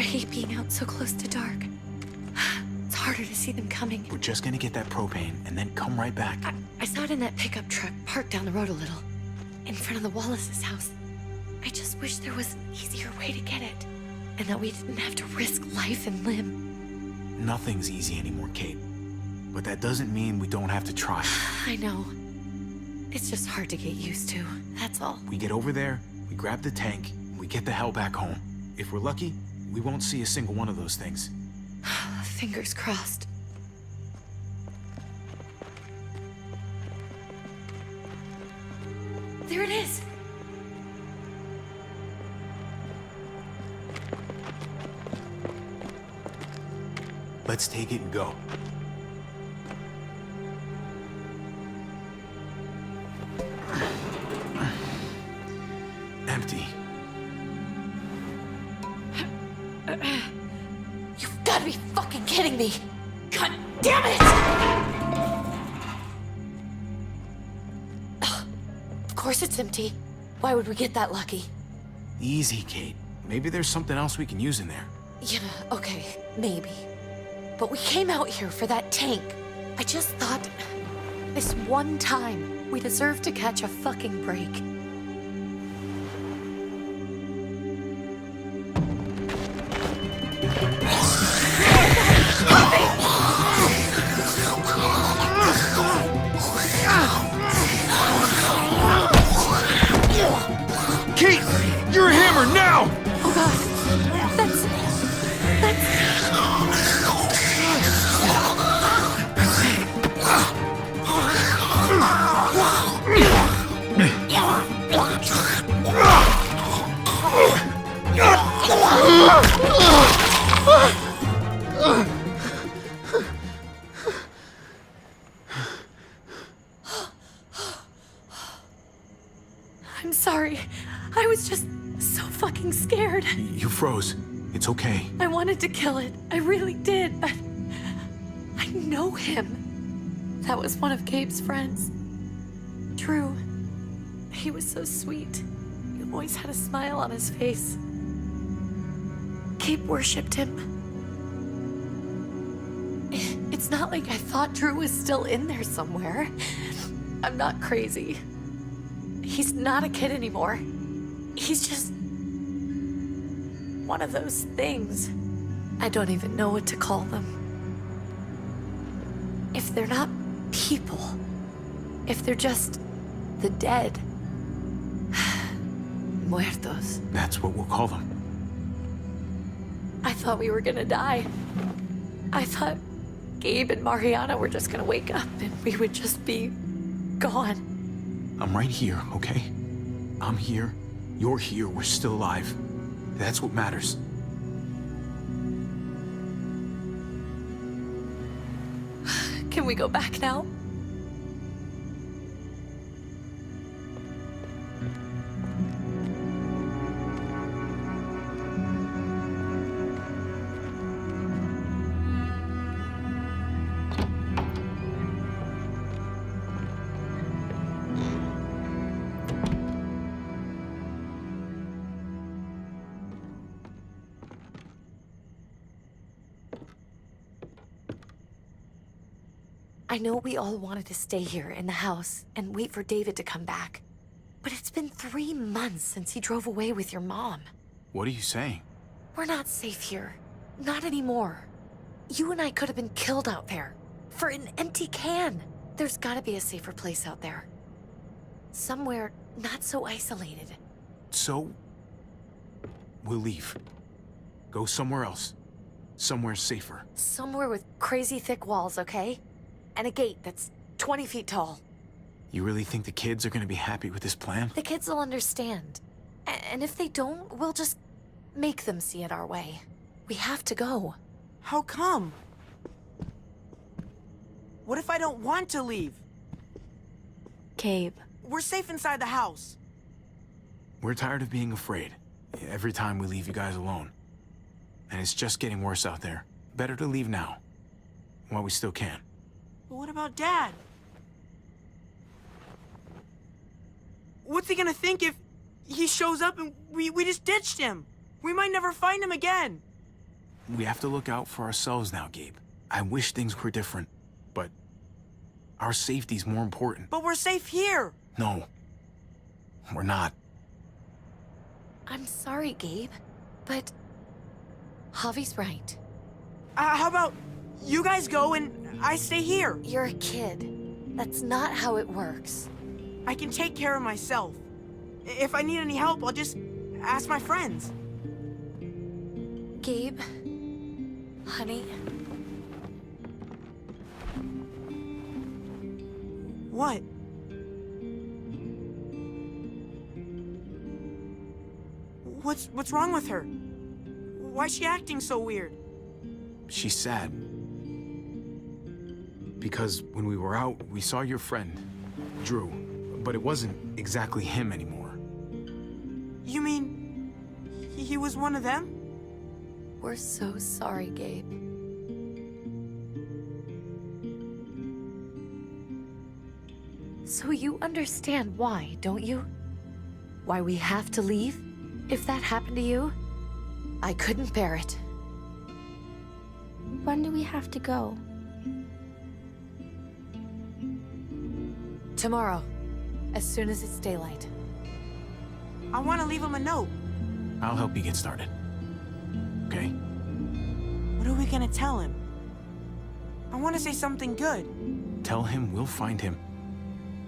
I hate being out so close to dark. It's harder to see them coming. We're just gonna get that propane and then come right back. I saw it in that pickup truck parked down the road a little, in front of the Wallace's house. I just wish there was an easier way to get it, and that we didn't have to risk life and limb. Nothing's easy anymore, Kate. But that doesn't mean we don't have to try. I know. It's just hard to get used to, that's all. We get over there, we grab the tank, and we get the hell back home. If we're lucky, we won't see a single one of those things. Fingers crossed. There it is! Let's take it and go. Empty. You've got to be fucking kidding me! God damn it! Of course it's empty. Why would we get that lucky? Easy, Kate. Maybe there's something else we can use in there. Yeah, okay, maybe. But we came out here for that tank. I just thought, this one time, we deserve to catch a fucking break. Kate! You're a hammer now! Oh god, that's... I'm sorry. I was just so fucking scared. You froze. It's okay. I wanted to kill it. I really did, but I know him. That was one of Gabe's friends. Drew. He was so sweet. He always had a smile on his face. Gabe worshipped him. It's not like I thought Drew was still in there somewhere. I'm not crazy. He's not a kid anymore. He's just one of those things. I don't even know what to call them. If they're not people, if they're just the dead, muertos. That's what we'll call them. I thought we were gonna die. I thought Gabe and Mariana were just gonna wake up and we would just be gone. I'm right here, okay? I'm here. You're here. We're still alive. That's what matters. Can we go back now? I know we all wanted to stay here in the house and wait for David to come back. But it's been 3 months since he drove away with your mom. What are you saying? We're not safe here. Not anymore. You and I could have been killed out there. For an empty can. There's gotta be a safer place out there. Somewhere not so isolated. So, we'll leave. Go somewhere else. Somewhere safer. Somewhere with crazy thick walls, okay? And a gate that's 20 feet tall. You really think the kids are gonna be happy with this plan? The kids will understand. And if they don't, we'll just make them see it our way. We have to go. How come? What if I don't want to leave? Gabe. We're safe inside the house. We're tired of being afraid. Every time we leave you guys alone. And it's just getting worse out there. Better to leave now. While we still can. But what about Dad? What's he gonna think if he shows up and we just ditched him? We might never find him again. We have to look out for ourselves now, Gabe. I wish things were different, but our safety's more important. But we're safe here. No, we're not. I'm sorry, Gabe, but Javi's right. How about you guys go and I stay here? You're a kid. That's not how it works. I can take care of myself. If I need any help, I'll just ask my friends. Gabe, honey, What? What's wrong with her? Why's she acting so weird? She's sad. Because when we were out, we saw your friend, Drew, but it wasn't exactly him anymore. You mean he was one of them? we're so sorry, Gabe. So you understand why, don't you? Why we have to leave? If that happened to you, I couldn't bear it. When do we have to go? Tomorrow, as soon as it's daylight. I want to leave him a note. I'll help you get started. Okay? What are we gonna tell him? I want to say something good. Tell him we'll find him.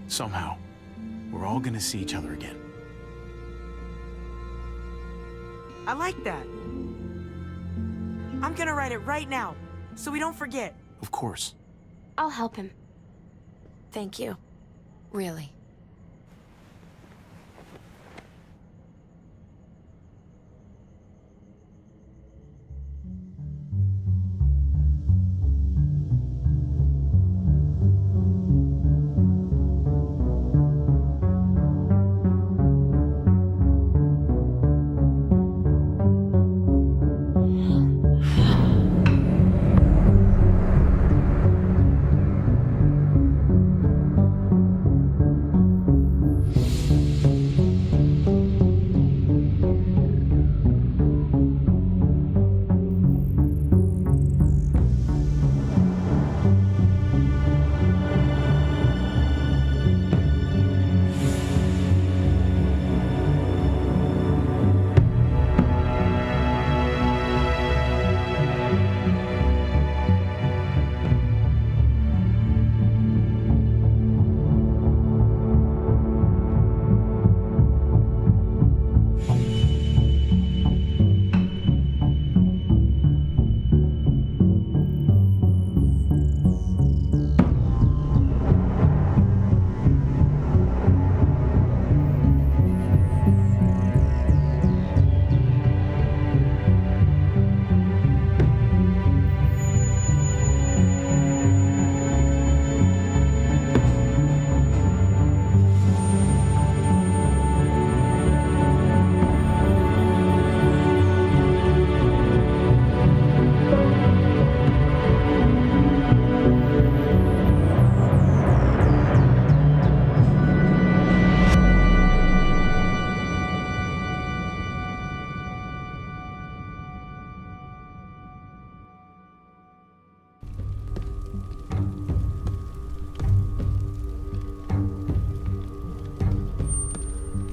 Somehow. We're all gonna see each other again. I like that. I'm gonna write it right now, so we don't forget. Of course. I'll help him. Thank you. Really.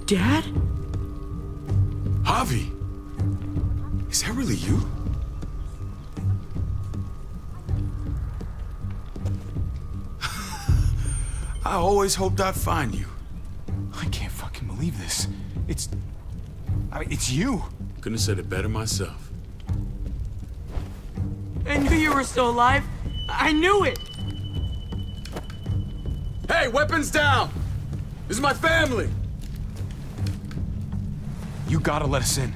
Dad? Javi! Is that really you? I always hoped I'd find you. I can't fucking believe this. It's you. Couldn't have said it better myself. I knew you were still alive. I knew it. Hey, weapons down! This is my family! You gotta let us in.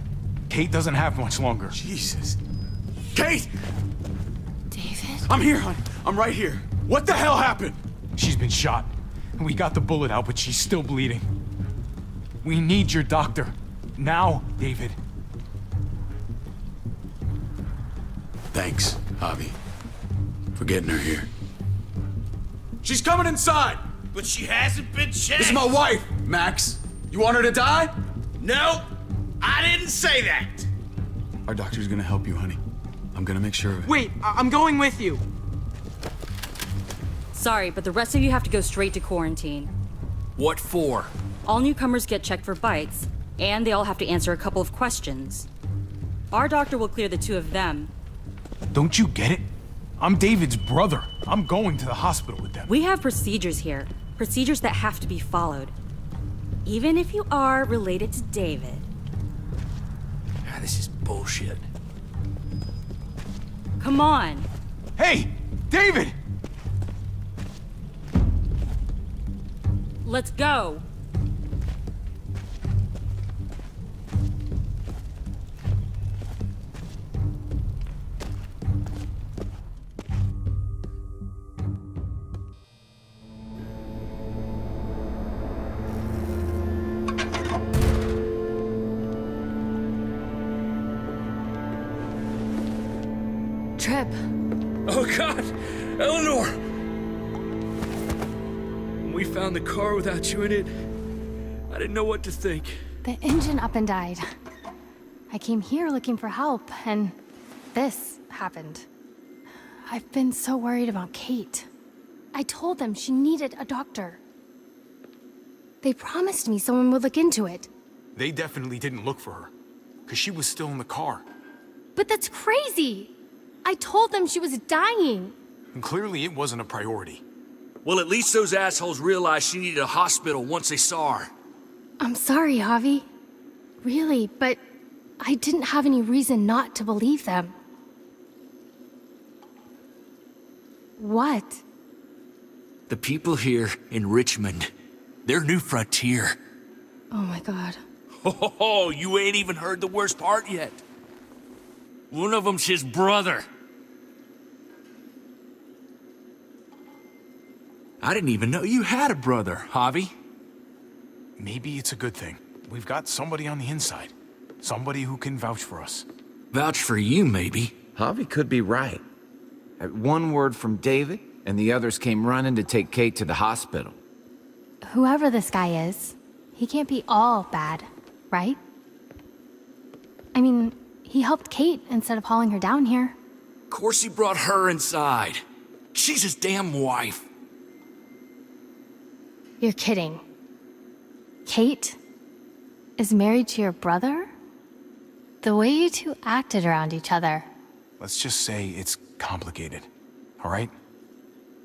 Kate doesn't have much longer. Jesus. Kate! David? I'm here, hon. I'm right here. What the hell happened? She's been shot. We got the bullet out, but she's still bleeding. We need your doctor. Now, David. Thanks, Javi, for getting her here. She's coming inside! But she hasn't been checked. This is my wife, Max. You want her to die? No, I didn't say that. Our doctor's gonna help you, honey. I'm gonna make sure of it. Wait, I'm going with you. Sorry, but the rest of you have to go straight to quarantine. What for? All newcomers get checked for bites, and they all have to answer a couple of questions. Our doctor will clear the two of them. Don't you get it? I'm David's brother. I'm going to the hospital with them. We have procedures here. Procedures that have to be followed. Even if you are related to David. This is bullshit. Come on. Hey, David! Let's go. Trip. Oh, God! Eleanor! When we found the car without you in it, I didn't know what to think. The engine up and died. I came here looking for help, and this happened. I've been so worried about Kate. I told them she needed a doctor. They promised me someone would look into it. They definitely didn't look for her, because she was still in the car. But that's crazy! I told them she was dying. And clearly it wasn't a priority. Well, at least those assholes realized she needed a hospital once they saw her. I'm sorry, Javi. Really, but I didn't have any reason not to believe them. What? The people here in Richmond, they're New Frontier. Oh my god. Oh, you ain't even heard the worst part yet. One of them's his brother. I didn't even know you had a brother, Javi. Maybe it's a good thing. We've got somebody on the inside. Somebody who can vouch for us. Vouch for you, maybe. Javi could be right. At one word from David, and the others came running to take Kate to the hospital. Whoever this guy is, he can't be all bad, right? I mean, he helped Kate instead of hauling her down here. Of course he brought her inside. She's his damn wife. You're kidding. Kate is married to your brother? The way you two acted around each other. Let's just say it's complicated, all right?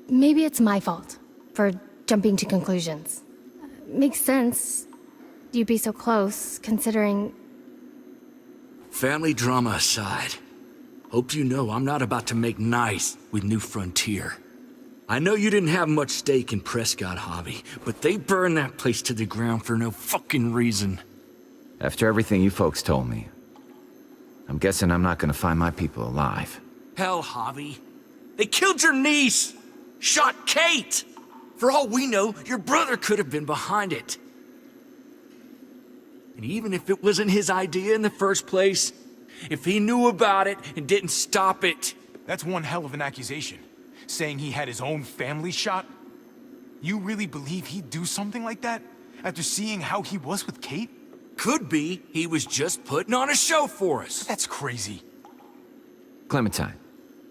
Maybe it's my fault for jumping to conclusions. Makes sense. You'd be so close, considering... Family drama aside, hope you know I'm not about to make nice with New Frontier. I know you didn't have much stake in Prescott, Javi, but they burned that place to the ground for no fucking reason. After everything you folks told me, I'm guessing I'm not gonna find my people alive. Hell, Javi. They killed your niece! Shot Kate! For all we know, your brother could have been behind it. And even if it wasn't his idea in the first place, if he knew about it and didn't stop it... That's one hell of an accusation. Saying he had his own family shot? You really believe he'd do something like that? After seeing how he was with Kate? Could be he was just putting on a show for us. That's crazy. Clementine,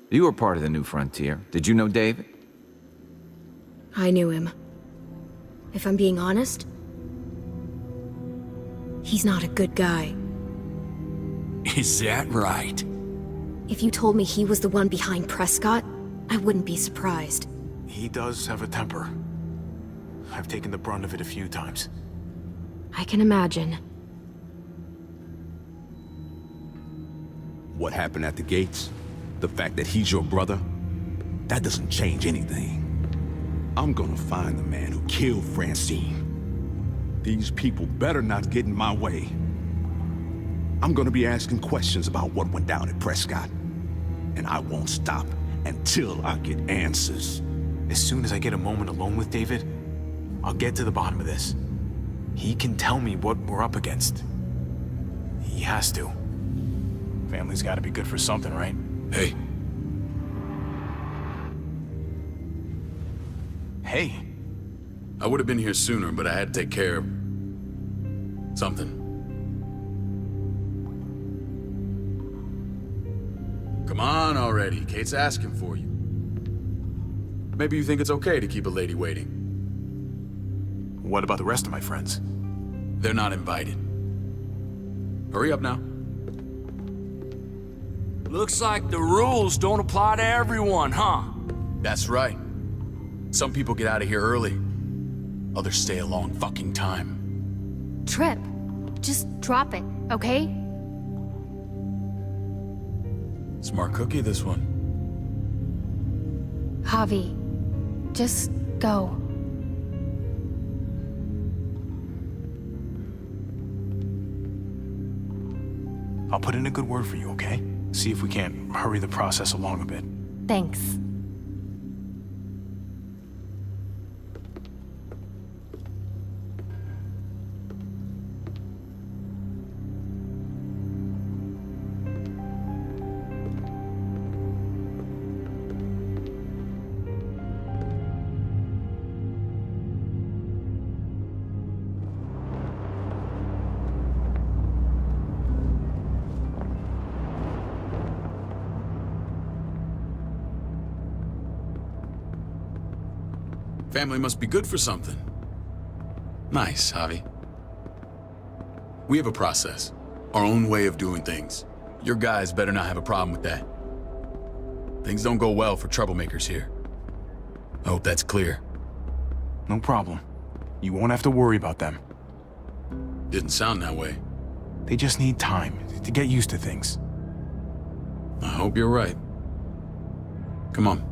you were part of the New Frontier. Did you know David? I knew him. If I'm being honest, he's not a good guy. Is that right? If you told me he was the one behind Prescott, I wouldn't be surprised. He does have a temper. I've taken the brunt of it a few times. I can imagine. What happened at the gates? The fact that he's your brother? That doesn't change anything. I'm gonna find the man who killed Francine. These people better not get in my way. I'm gonna be asking questions about what went down at Prescott. And I won't stop until I get answers. As soon as I get a moment alone with David, I'll get to the bottom of this. He can tell me what we're up against. He has to. Family's gotta be good for something, right? Hey, Hey, I would have been here sooner, but I had to take care of... something. Come on. on already. Kate's asking for you. Maybe you think it's okay to keep a lady waiting. What about the rest of my friends? They're not invited. Hurry up now. Looks like the rules don't apply to everyone, huh? That's right. Some people get out of here early. Others stay a long fucking time. Trip, just drop it, okay? Smart cookie, this one. Javi, just go. I'll put in a good word for you, okay? See if we can't hurry the process along a bit. Thanks. Family must be good for something. Nice, Javi. We have a process. Our own way of doing things. Your guys better not have a problem with that. Things don't go well for troublemakers here. I hope that's clear. No problem. You won't have to worry about them. Didn't sound that way. They just need time to get used to things. I hope you're right. Come on.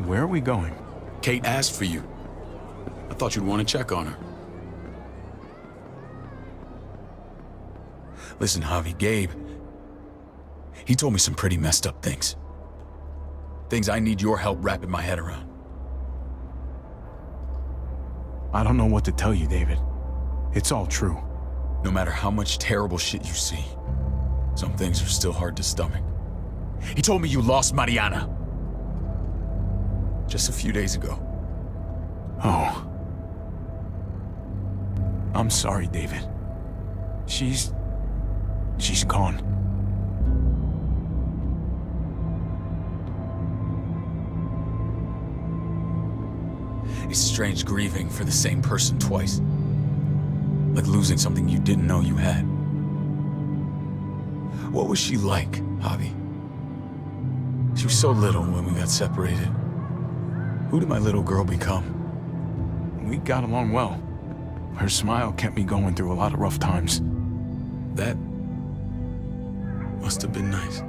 Where are we going? Kate asked for you. I thought you'd want to check on her. Listen, Javi, Gabe, he told me some pretty messed up things. Things I need your help wrapping my head around. I don't know what to tell you, David. It's all true. No matter how much terrible shit you see, some things are still hard to stomach. He told me you lost Mariana. Just a few days ago. Oh. I'm sorry, David. She's gone. It's strange grieving for the same person twice. Like losing something you didn't know you had. What was she like, Javi? She was so little when we got separated. Who did my little girl become? We got along well. Her smile kept me going through a lot of rough times. That must have been nice.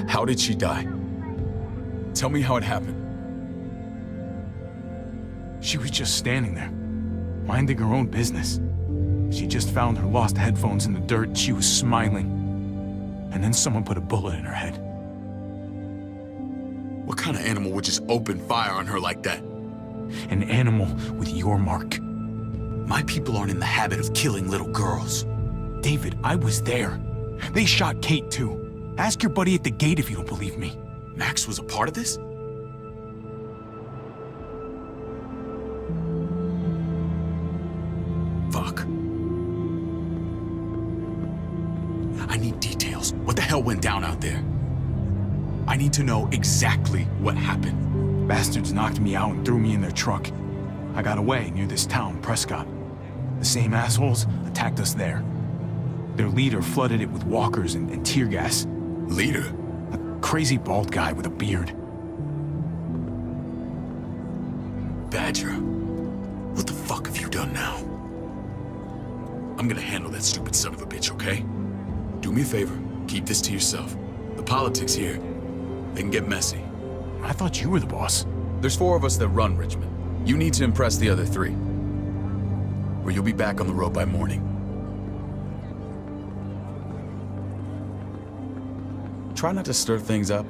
How did she die? Tell me how it happened. She was just standing there, minding her own business. She just found her lost headphones in the dirt. She was smiling. And then someone put a bullet in her head. What kind of animal would just open fire on her like that? An animal with your mark. My people aren't in the habit of killing little girls. David, I was there. They shot Kate too. Ask your buddy at the gate if you don't believe me. Max was a part of this? Fuck. I need details. What the hell went down out there? I need to know exactly what happened. Bastards knocked me out and threw me in their truck. I got away near this town, Prescott. The same assholes attacked us there. Their leader flooded it with walkers and tear gas. Leader? A crazy bald guy with a beard. Badger, what the fuck have you done now? I'm gonna handle that stupid son of a bitch, okay? Do me a favor, keep this to yourself. The politics here, they can get messy. I thought you were the boss. There's 4 of us that run Richmond. You need to impress the other 3. Or you'll be back on the road by morning. Try not to stir things up.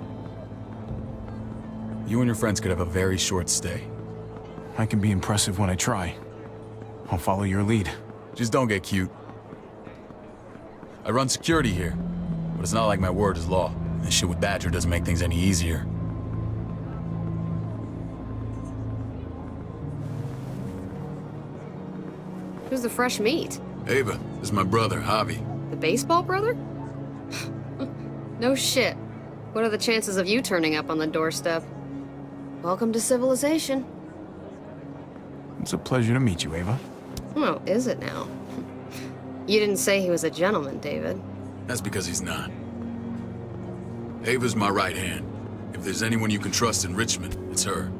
You and your friends could have a very short stay. I can be impressive when I try. I'll follow your lead. Just don't get cute. I run security here, but it's not like my word is law. This shit with Badger doesn't make things any easier. Who's the fresh meat? Ava, this is my brother, Javi. The baseball brother? No shit. What are the chances of you turning up on the doorstep? Welcome to civilization. It's a pleasure to meet you, Ava. Oh, is it now? You didn't say he was a gentleman, David. That's because he's not. Ava's my right hand. If there's anyone you can trust in Richmond, it's her.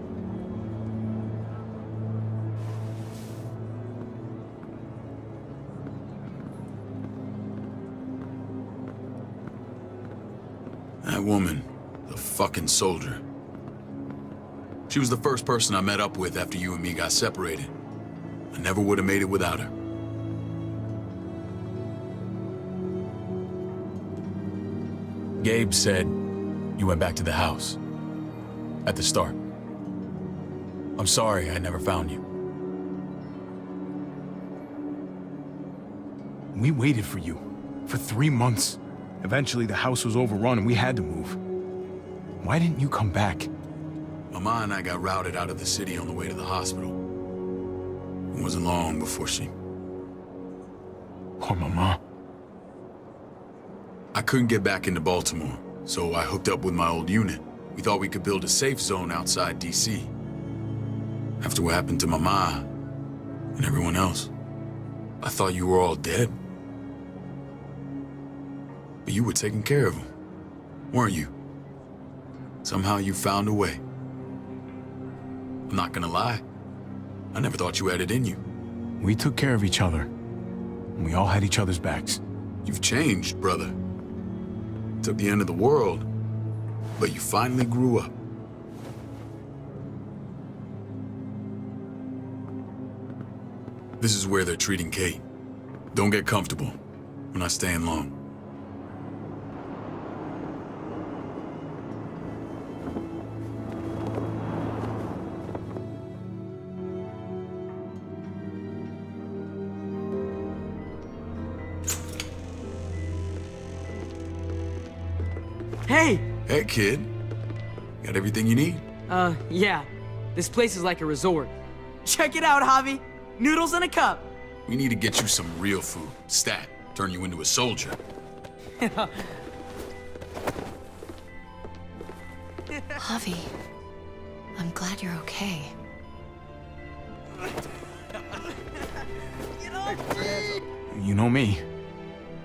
That woman, the fucking soldier. She was the first person I met up with after you and me got separated. I never would have made it without her. Gabe said you went back to the house. At the start. I'm sorry I never found you. We waited for you for 3 months. Eventually, the house was overrun and we had to move. Why didn't you come back? Mama and I got routed out of the city on the way to the hospital. It wasn't long before she... Poor Mama. I couldn't get back into Baltimore, so I hooked up with my old unit. We thought we could build a safe zone outside D.C. After what happened to Mama and everyone else, I thought you were all dead. But you were taking care of them, weren't you? Somehow you found a way. I'm not gonna lie. I never thought you had it in you. We took care of each other. And we all had each other's backs. You've changed, brother. Took the end of the world, but you finally grew up. This is where they're treating Kate. Don't get comfortable. We're not staying long. Hey! Hey, kid. Got everything you need? Yeah. This place is like a resort. Check it out, Javi. Noodles in a cup. We need to get you some real food. Stat. Turn you into a soldier. Javi, I'm glad you're okay. You know me.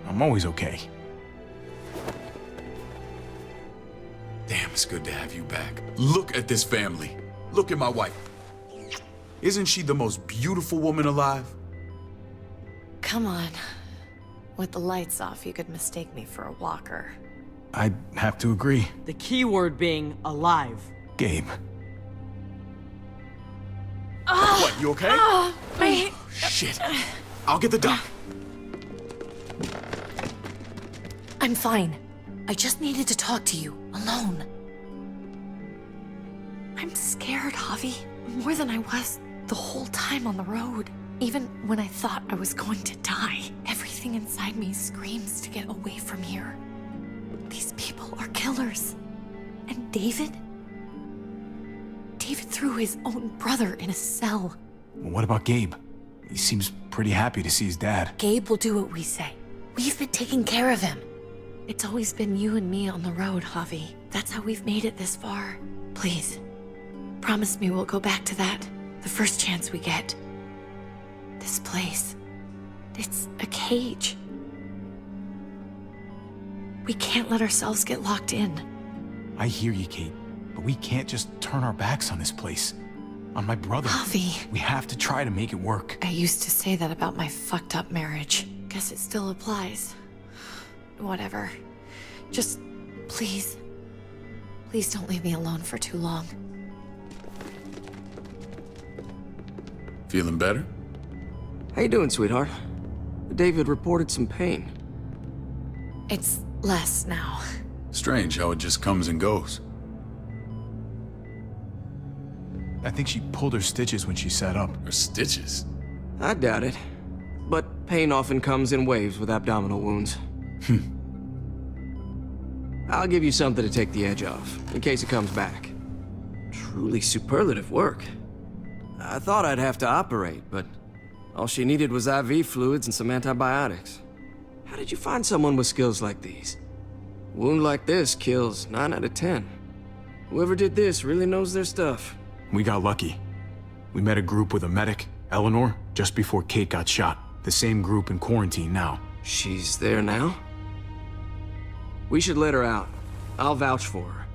I'm always okay. Damn, it's good to have you back. Look at this family. Look at my wife. Isn't she the most beautiful woman alive? Come on. With the lights off, you could mistake me for a walker. I'd have to agree. The key word being alive. Gabe. What, you okay? My... Shit. I'll get the doc. I'm fine. I just needed to talk to you, alone. I'm scared, Javi. More than I was the whole time on the road. Even when I thought I was going to die, everything inside me screams to get away from here. These people are killers. And David? David threw his own brother in a cell. What about Gabe? He seems pretty happy to see his dad. Gabe will do what we say. We've been taking care of him. It's always been you and me on the road, Javi. That's how we've made it this far. Please, promise me we'll go back to that the first chance we get. This place, it's a cage. We can't let ourselves get locked in. I hear you, Kate, but we can't just turn our backs on this place. On my brother. Javi. We have to try to make it work. I used to say that about my fucked up marriage. Guess it still applies. Whatever. Just, please. Please don't leave me alone for too long. Feeling better? How you doing, sweetheart? David reported some pain. It's less now. Strange how it just comes and goes. I think she pulled her stitches when she sat up. Her stitches? I doubt it. But pain often comes in waves with abdominal wounds. I'll give you something to take the edge off, in case it comes back. Truly superlative work. I thought I'd have to operate, but All she needed was IV fluids and some antibiotics. How did you find someone with skills like these? A wound like this kills 9 out of 10. Whoever did this really knows their stuff. We got lucky. We met a group with a medic, Eleanor, just before Kate got shot. The same group in quarantine now. She's there now? We should let her out. I'll vouch for her.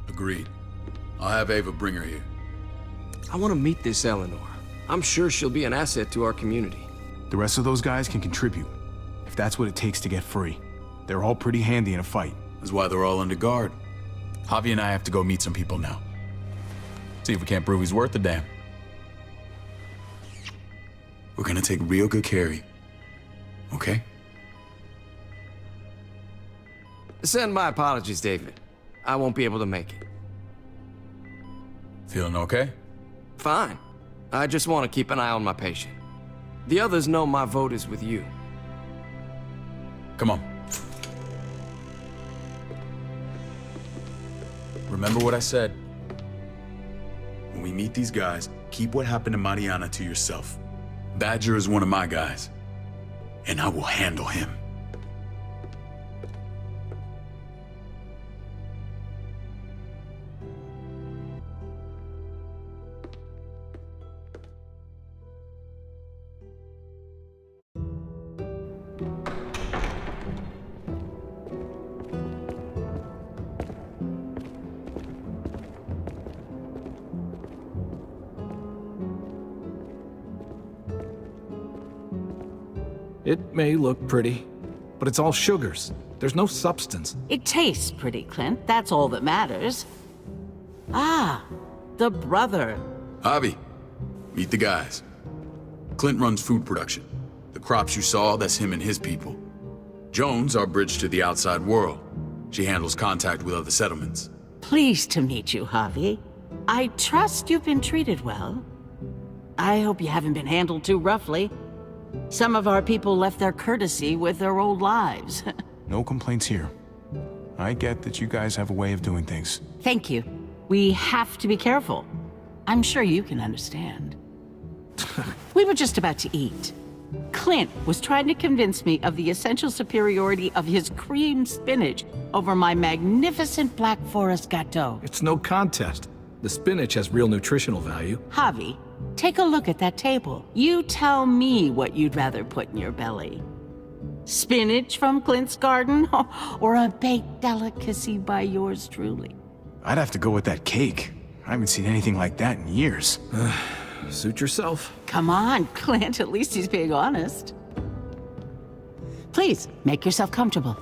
Agreed. I'll have Ava bring her here. I want to meet this Eleanor. I'm sure she'll be an asset to our community. The rest of those guys can contribute, if that's what it takes to get free. They're all pretty handy in a fight. That's why they're all under guard. Javi and I have to go meet some people now. See if we can't prove he's worth the damn. We're gonna take real good care of you. Okay? Send my apologies, David. I won't be able to make it. Feeling okay? Fine. I just want to keep an eye on my patient. The others know my vote is with you. Come on. Remember what I said. When we meet these guys, keep what happened to Mariana to yourself. Badger is one of my guys, and I will handle him. It may look pretty, but it's all sugars. There's no substance. It tastes pretty, Clint. That's all that matters. Ah, the brother. Javi, meet the guys. Clint runs food production. The crops you saw, that's him and his people. Jones, our bridge to the outside world. She handles contact with other settlements. Pleased to meet you, Javi. I trust you've been treated well. I hope you haven't been handled too roughly. Some of our people left their courtesy with their old lives. No complaints here. I get that you guys have a way of doing things. Thank you. We have to be careful. I'm sure you can understand. We were just about to eat. Clint was trying to convince me of the essential superiority of his cream spinach over my magnificent Black Forest gâteau. It's no contest. The spinach has real nutritional value. Javi, take a look at that table. You tell me what you'd rather put in your belly. Spinach from Clint's garden, or a baked delicacy by yours truly? I'd have to go with that cake. I haven't seen anything like that in years. Suit yourself. Come on, Clint, at least he's being honest. Please, make yourself comfortable.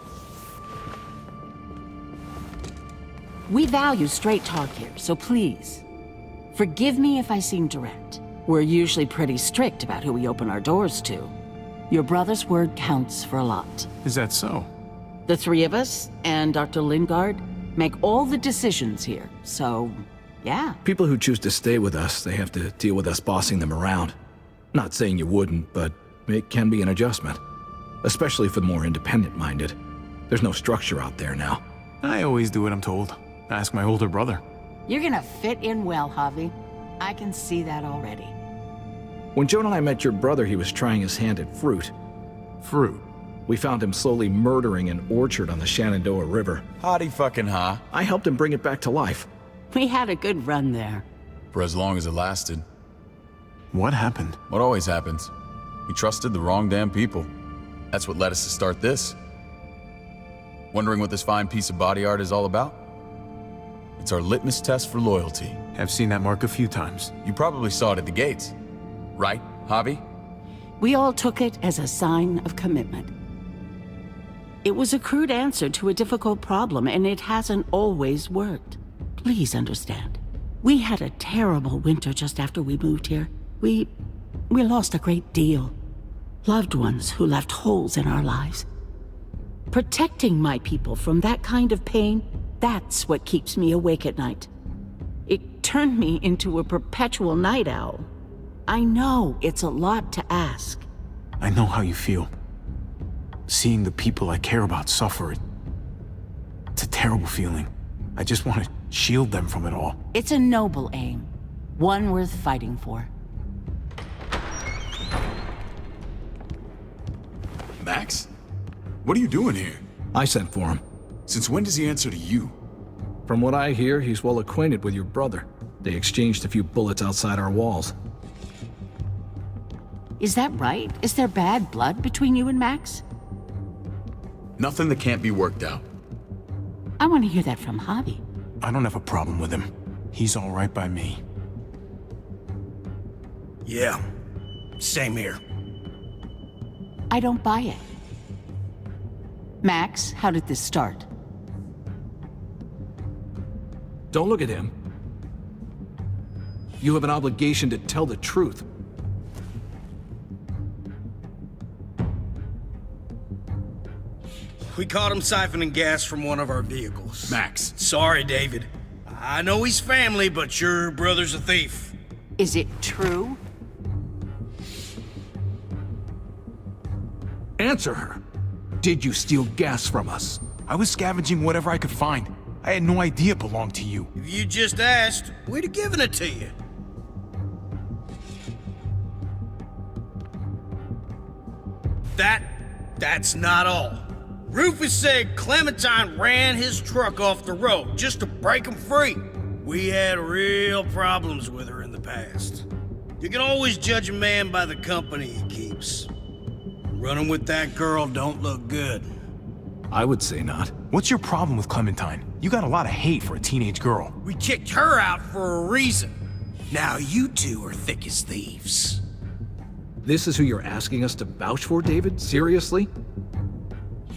We value straight talk here, so please, forgive me if I seem direct. We're usually pretty strict about who we open our doors to. Your brother's word counts for a lot. Is that so? The three of us and Dr. Lingard make all the decisions here, so yeah. People who choose to stay with us, they have to deal with us bossing them around. Not saying you wouldn't, but it can be an adjustment. Especially for the more independent-minded. There's no structure out there now. I always do what I'm told. Ask my older brother. You're gonna fit in well, Javi. I can see that already. When Joan and I met your brother, he was trying his hand at fruit. Fruit? We found him slowly murdering an orchard on the Shenandoah River. Howdy fucking ha. I helped him bring it back to life. We had a good run there. For as long as it lasted. What happened? What always happens. We trusted the wrong damn people. That's what led us to start this. Wondering what this fine piece of body art is all about? It's our litmus test for loyalty. I've seen that mark a few times. You probably saw it at the gates. Right, Javi? We all took it as a sign of commitment. It was a crude answer to a difficult problem, and it hasn't always worked. Please understand. We had a terrible winter just after we moved here. We lost a great deal. Loved ones who left holes in our lives. Protecting my people from that kind of pain, that's what keeps me awake at night. It turned me into a perpetual night owl. I know it's a lot to ask. I know how you feel. Seeing the people I care about suffer, it's a terrible feeling. I just want to shield them from it all. It's a noble aim, one worth fighting for. Max? What are you doing here? I sent for him. Since when does he answer to you? From what I hear, he's well acquainted with your brother. They exchanged a few bullets outside our walls. Is that right? Is there bad blood between you and Max? Nothing that can't be worked out. I want to hear that from Javi. I don't have a problem with him. He's all right by me. Yeah, same here. I don't buy it. Max, how did this start? Don't look at him. You have an obligation to tell the truth. We caught him siphoning gas from one of our vehicles. Max. Sorry, David. I know he's family, but your brother's a thief. Is it true? Answer her. Did you steal gas from us? I was scavenging whatever I could find. I had no idea it belonged to you. If you just asked, we'd have given it to you. That's not all. Rufus said Clementine ran his truck off the road just to break him free. We had real problems with her in the past. You can always judge a man by the company he keeps. Running with that girl don't look good. I would say not. What's your problem with Clementine? You got a lot of hate for a teenage girl. We kicked her out for a reason. Now you two are thick as thieves. This is who you're asking us to vouch for, David? Seriously?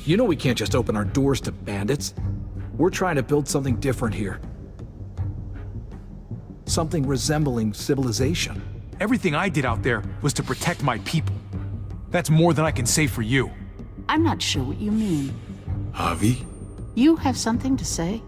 You know we can't just open our doors to bandits. We're trying to build something different here. Something resembling civilization. Everything I did out there was to protect my people. That's more than I can say for you. I'm not sure what you mean. Javi? You have something to say?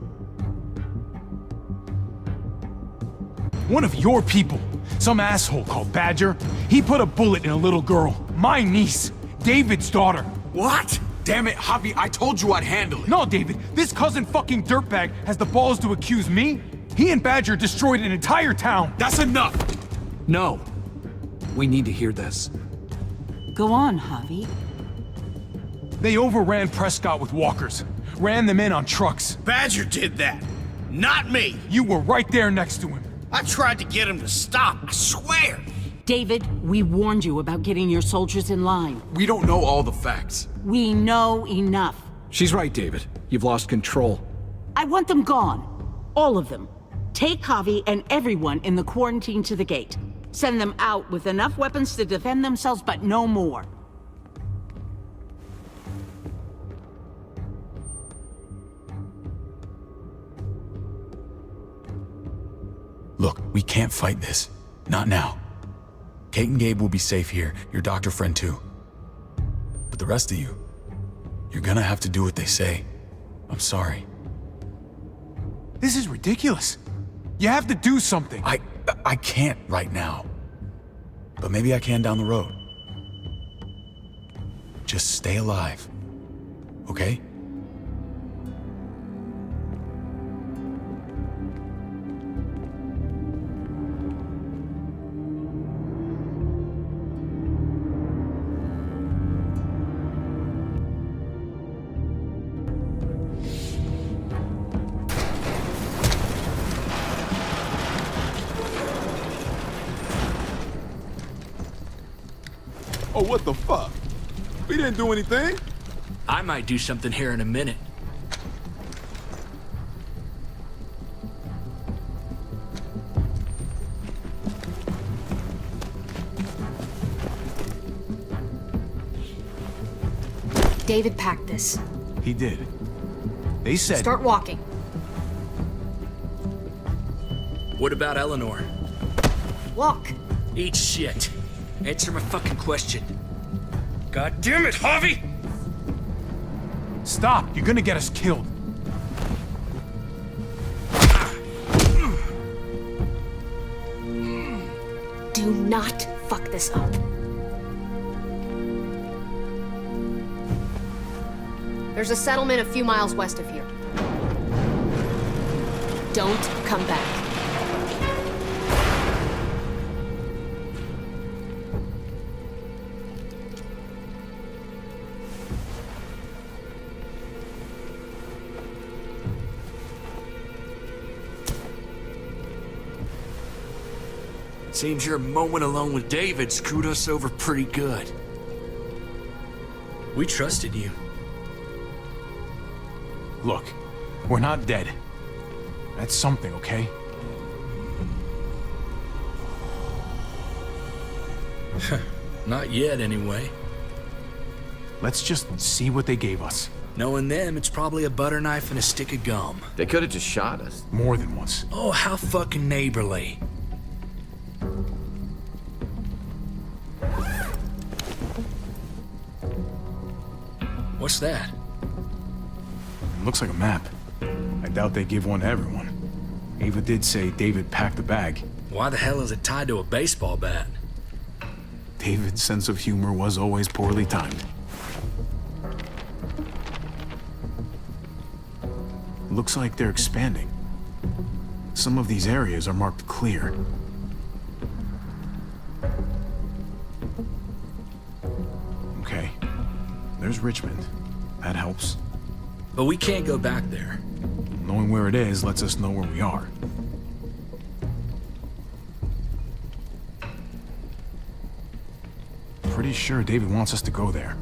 One of your people, some asshole called Badger, he put a bullet in a little girl, my niece, David's daughter. What? Damn it, Javi, I told you I'd handle it. No, David, this cousin fucking dirtbag has the balls to accuse me? He and Badger destroyed an entire town. That's enough! No. We need to hear this. Go on, Javi. They overran Prescott with walkers, ran them in on trucks. Badger did that, not me. You were right there next to him. I tried to get him to stop, I swear. David, we warned you about getting your soldiers in line. We don't know all the facts. We know enough. She's right, David. You've lost control. I want them gone. All of them. Take Javi and everyone in the quarantine to the gate. Send them out with enough weapons to defend themselves, but no more. Look, we can't fight this. Not now. Kate and Gabe will be safe here, your doctor friend too. But the rest of you, you're gonna have to do what they say. I'm sorry. This is ridiculous. You have to do something. I can't right now. But maybe I can down the road. Just stay alive. Okay? Oh, what the fuck? We didn't do anything. I might do something here in a minute. David packed this. He did. They said... Start walking. What about Eleanor? Walk. Eat shit. Answer my fucking question. God damn it, Javi! Stop! You're gonna get us killed. Do not fuck this up. There's a settlement a few miles west of here. Don't come back. Seems your moment alone with David screwed us over pretty good. We trusted you. Look, we're not dead. That's something, okay? Not yet, anyway. Let's just see what they gave us. Knowing them, it's probably a butter knife and a stick of gum. They could have just shot us. More than once. Oh, how fucking neighborly. What's that? Looks like a map. I doubt they give one to everyone. Ava did say David packed the bag. Why the hell is it tied to a baseball bat? David's sense of humor was always poorly timed. Looks like they're expanding. Some of these areas are marked clear. Okay. There's Richmond. That helps. But we can't go back there. Knowing where it is lets us know where we are. Pretty sure David wants us to go there.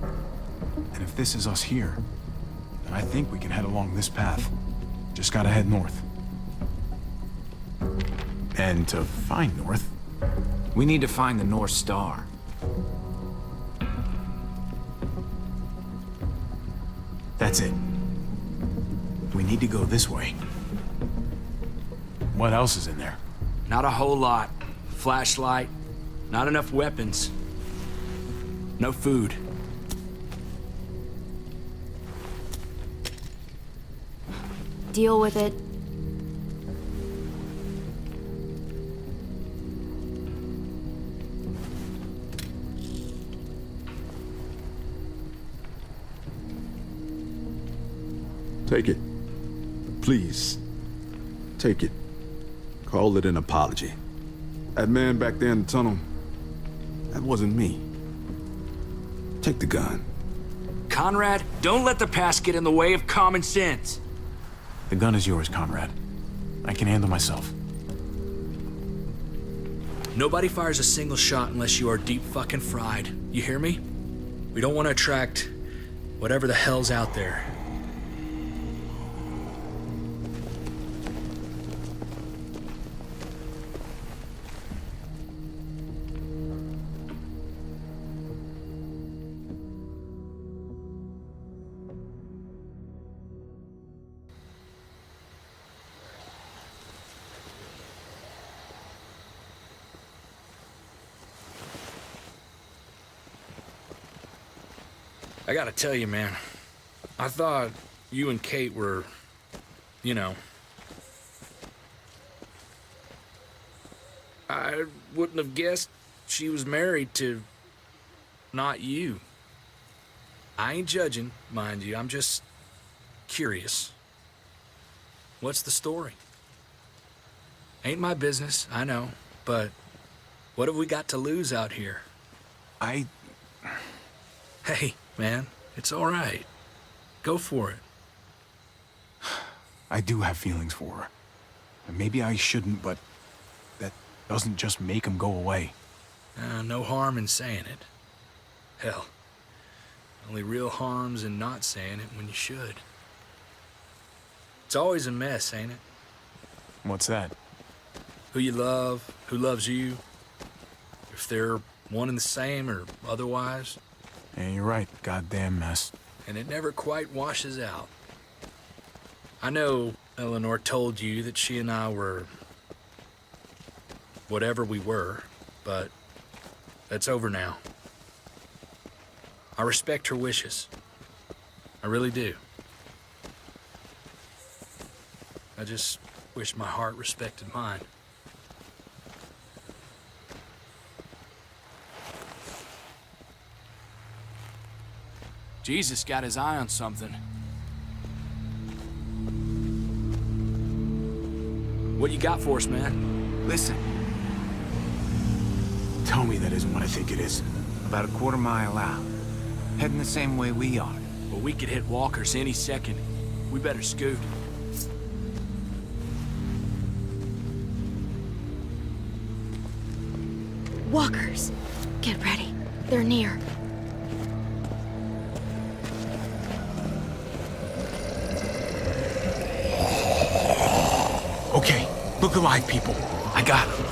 And if this is us here, then I think we can head along this path. Just gotta head north. And to find north, we need to find the North Star. That's it. We need to go this way. What else is in there? Not a whole lot. Flashlight, not enough weapons. No food. Deal with it. Take it. Please. Take it. Call it an apology. That man back there in the tunnel, that wasn't me. Take the gun. Conrad, don't let the past get in the way of common sense. The gun is yours, Conrad. I can handle myself. Nobody fires a single shot unless you are deep fucking fried. You hear me? We don't want to attract whatever the hell's out there. I gotta tell you, man, I thought you and Kate were, you know... I wouldn't have guessed she was married to not you. I ain't judging, mind you, I'm just curious. What's the story? Ain't my business, I know, but what have we got to lose out here? Hey, man, it's all right. Go for it. I do have feelings for her. And maybe I shouldn't, but that doesn't just make them go away. No harm in saying it. Hell, only real harm's in not saying it when you should. It's always a mess, ain't it? What's that? Who you love, who loves you, if they're one and the same or otherwise. Yeah, you're right. Goddamn mess. And it never quite washes out. I know Eleanor told you that she and I were whatever we were, but that's over now. I respect her wishes. I really do. I just wish my heart respected mine. Jesus got his eye on something. What you got for us, man? Listen. Tell me that isn't what I think it is. About a quarter mile out. Heading the same way we are. Well, we could hit walkers any second. We better scoot. Walkers. Get ready. They're near. Okay, look alive, people. I got him.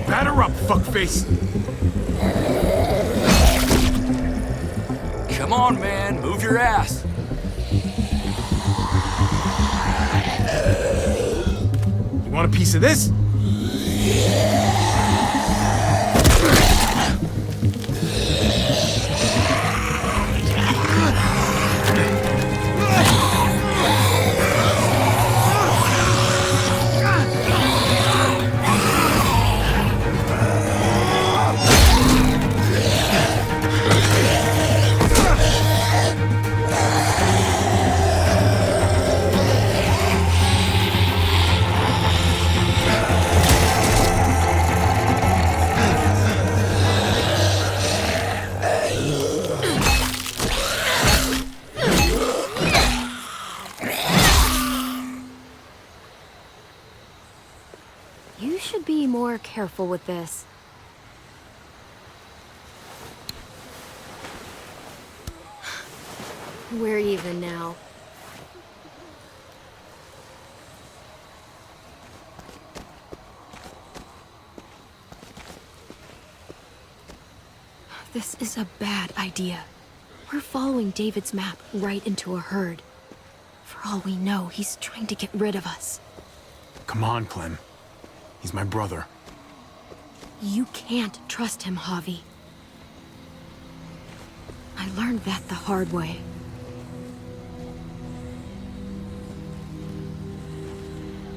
Batter up, fuckface! Come on, man, move your ass. You want a piece of this? You should be more careful with this. We're even now. This is a bad idea. We're following David's map right into a herd. For all we know, he's trying to get rid of us. Come on, Clem. He's my brother. You can't trust him, Javi. I learned that the hard way.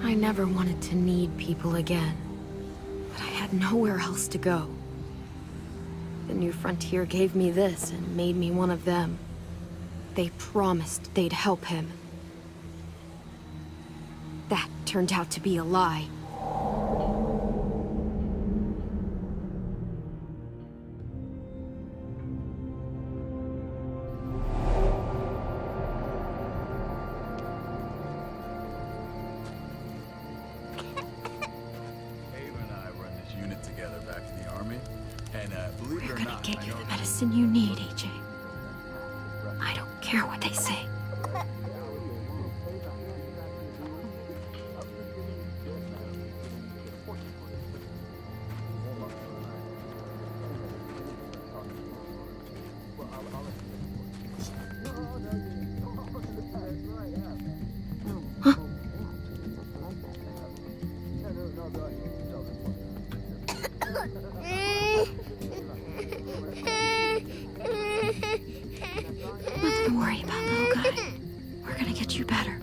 I never wanted to need people again, but I had nowhere else to go. The New Frontier gave me this and made me one of them. They promised they'd help him. That turned out to be a lie. We're gonna get you the medicine you need, AJ. I don't care what they say. Nothing to worry about, little guy. We're gonna get you better.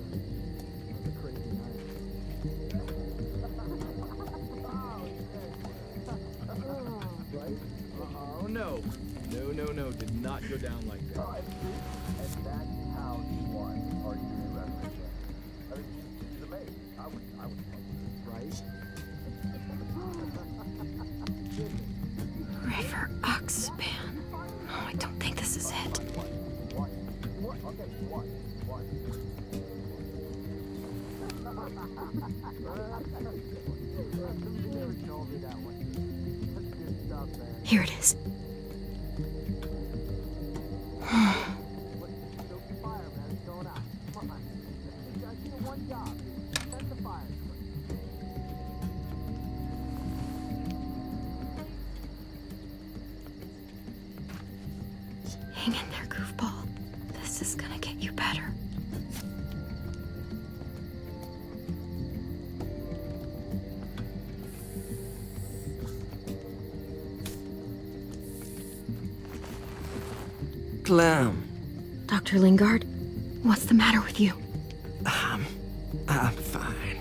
Oh no. No, did not go down like that. And that's how you won archery reference. I mean, she's amazing. I would right? River Oxpan. Oh, I don't think this is it. Here it is. Hang in there, goofball. This is gonna get you better. Clem. Dr. Lingard, what's the matter with you? I'm fine.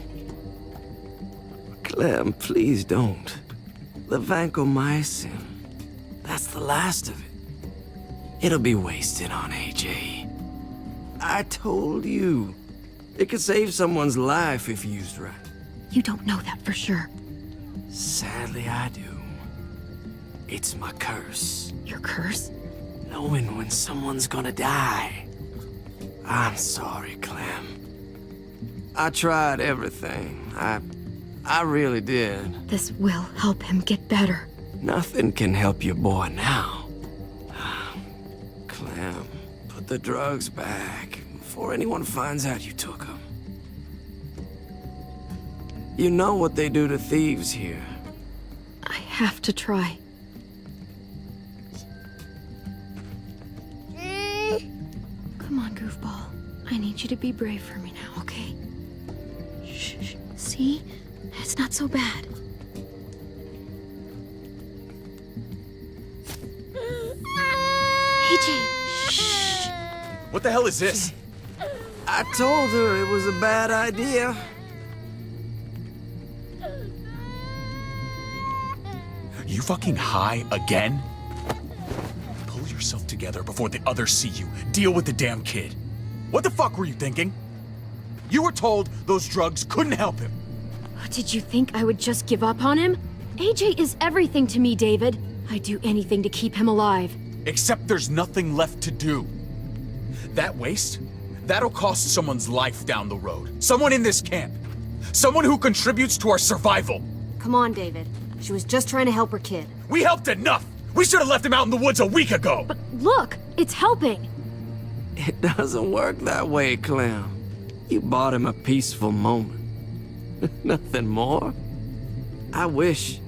Clem, please don't. The vancomycin, that's the last of it. It'll be wasted on AJ. I told you. It could save someone's life if used right. You don't know that for sure. Sadly, I do. It's my curse. Your curse? Knowing when someone's gonna die. I'm sorry, Clem. I tried everything. I really did. This will help him get better. Nothing can help your boy now. Clem, put the drugs back before anyone finds out you took them. You know what they do to thieves here. I have to try. Come on, goofball. I need you to be brave for me now, okay? Shh. See? It's not so bad. AJ, shh. What the hell is this? I told her it was a bad idea. You fucking high again? Pull yourself together before the others see you. Deal with the damn kid. What the fuck were you thinking? You were told those drugs couldn't help him. Did you think I would just give up on him? AJ is everything to me, David. I'd do anything to keep him alive. Except there's nothing left to do. That waste, that'll cost someone's life down the road. Someone in this camp. Someone who contributes to our survival. Come on, David. She was just trying to help her kid. We helped enough! We should have left him out in the woods a week ago! But look, it's helping. It doesn't work that way, Clem. You bought him a peaceful moment. Nothing more. I wish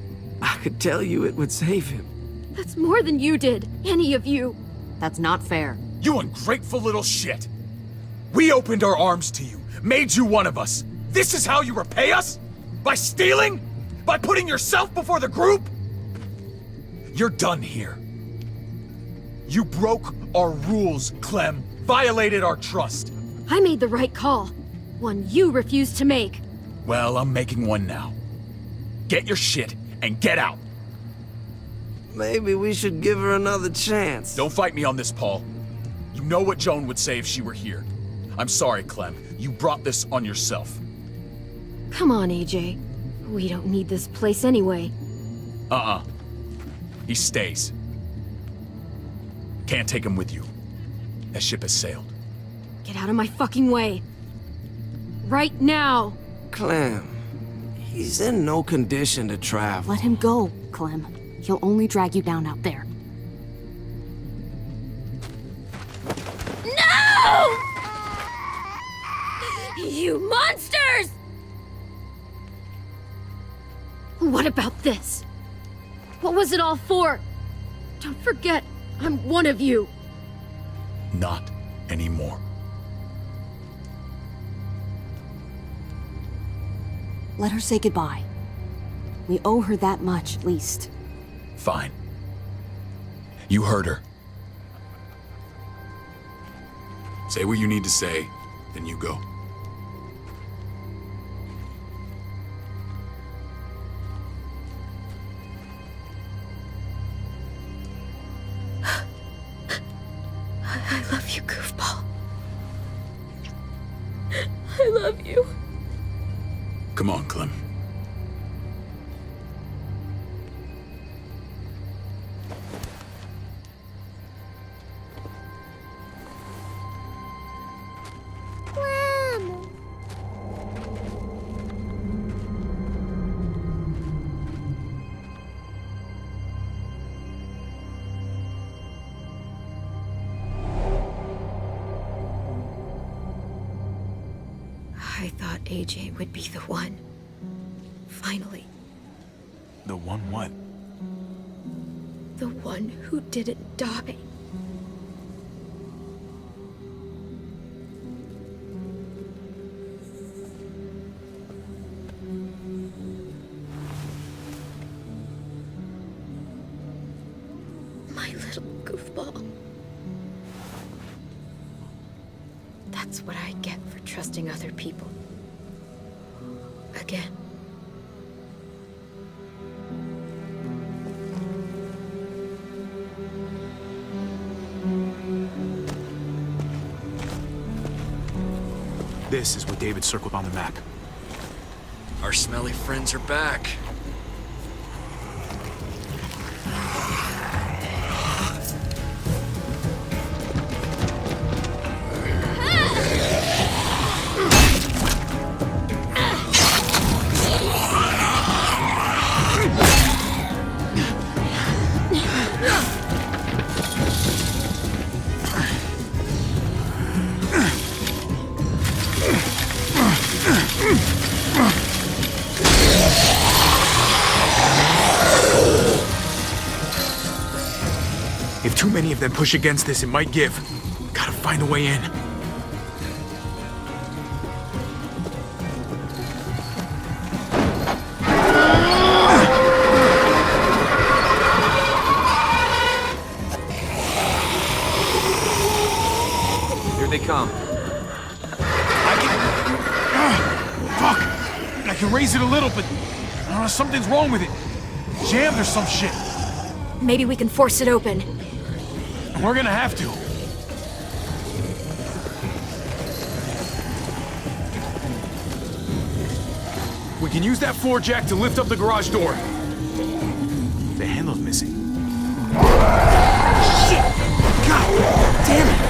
I could tell you it would save him. That's more than you did, any of you. That's not fair. You ungrateful little shit! We opened our arms to you, made you one of us. This is how you repay us? By stealing? By putting yourself before the group? You're done here. You broke our rules, Clem. Violated our trust. I made the right call. One you refused to make. Well, I'm making one now. Get your shit and get out. Maybe we should give her another chance. Don't fight me on this, Paul. You know what Joan would say if she were here. I'm sorry, Clem. You brought this on yourself. Come on, AJ. We don't need this place anyway. He stays. Can't take him with you. That ship has sailed. Get out of my fucking way. Right now. Clem, he's in no condition to travel. Let him go, Clem. He'll only drag you down out there. No! You monsters! What about this? What was it all for? Don't forget, I'm one of you. Not anymore. Let her say goodbye. We owe her that much, at least. Fine. You heard her. Say what you need to say, then you go. I love you, goofball. I love you. Come on, Clem. I thought AJ would be the one. Finally. The one what? The one who didn't die. My little goofball. That's what I get for trusting other people. Again. This is what David circled on the map. Our smelly friends are back. If too many of them push against this, it might give. Gotta find a way in. Here they come. Fuck! I can raise it a little, but something's wrong with it. Jammed or some shit. Maybe we can force it open. We're gonna have to. We can use that floor jack to lift up the garage door. The handle's missing. Shit! God damn it!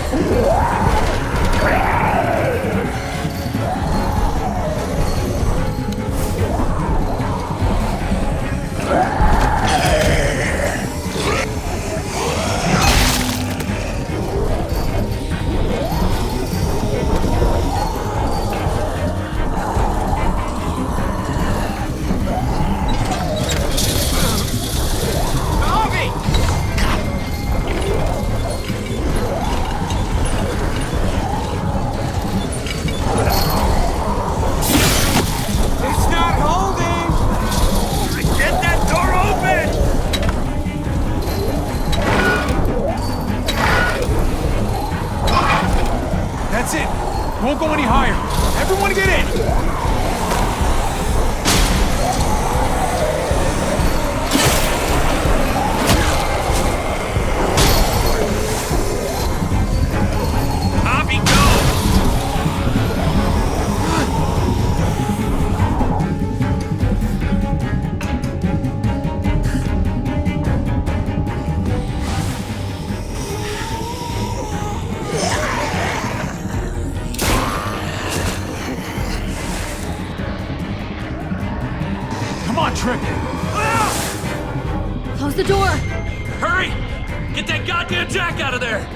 That's it. Won't go any higher. Everyone get in! Trick. Close the door! Hurry! Get that goddamn jack out of there!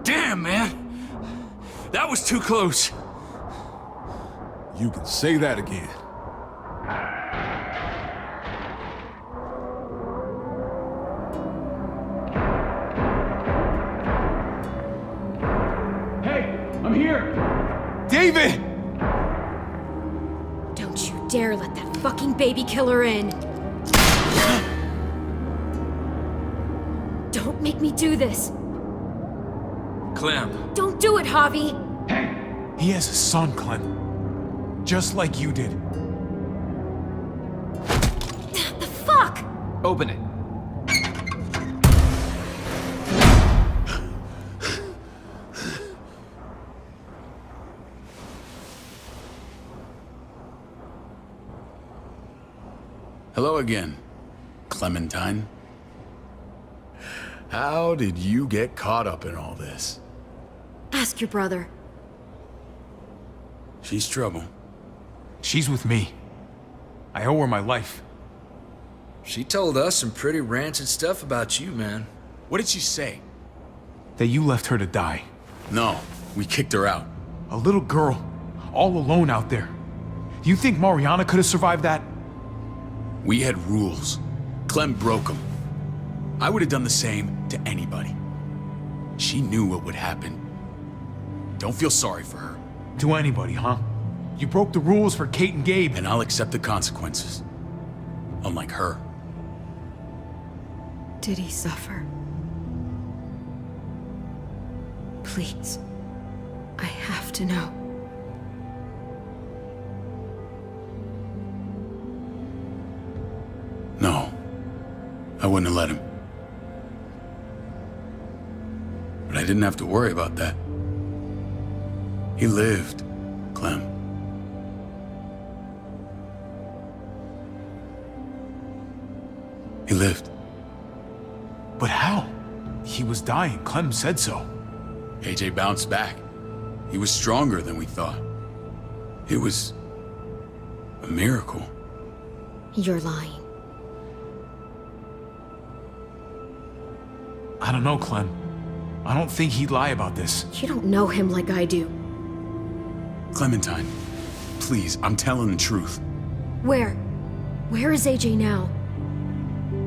Damn, man! That was too close. You can say that again. David! Don't you dare let that fucking baby killer in! Don't make me do this! Clem. Don't do it, Javi! He has a son, Clem. Just like you did. The fuck? Open it. Hello again, Clementine. How did you get caught up in all this? Ask your brother. She's trouble. She's with me. I owe her my life. She told us some pretty rancid stuff about you, man. What did she say? That you left her to die. No, we kicked her out. A little girl, all alone out there. Do you think Mariana could have survived that? We had rules. Clem broke them. I would have done the same to anybody. She knew what would happen. Don't feel sorry for her. To anybody, huh? You broke the rules for Kate and Gabe. And I'll accept the consequences. Unlike her. Did he suffer? Please. I have to know. No. I wouldn't have let him. But I didn't have to worry about that. He lived, Clem. He lived. But how? He was dying. Clem said so. AJ bounced back. He was stronger than we thought. It was a miracle. You're lying. I don't know, Clem. I don't think he'd lie about this. You don't know him like I do. Clementine, please, I'm telling the truth. Where? Where is AJ now?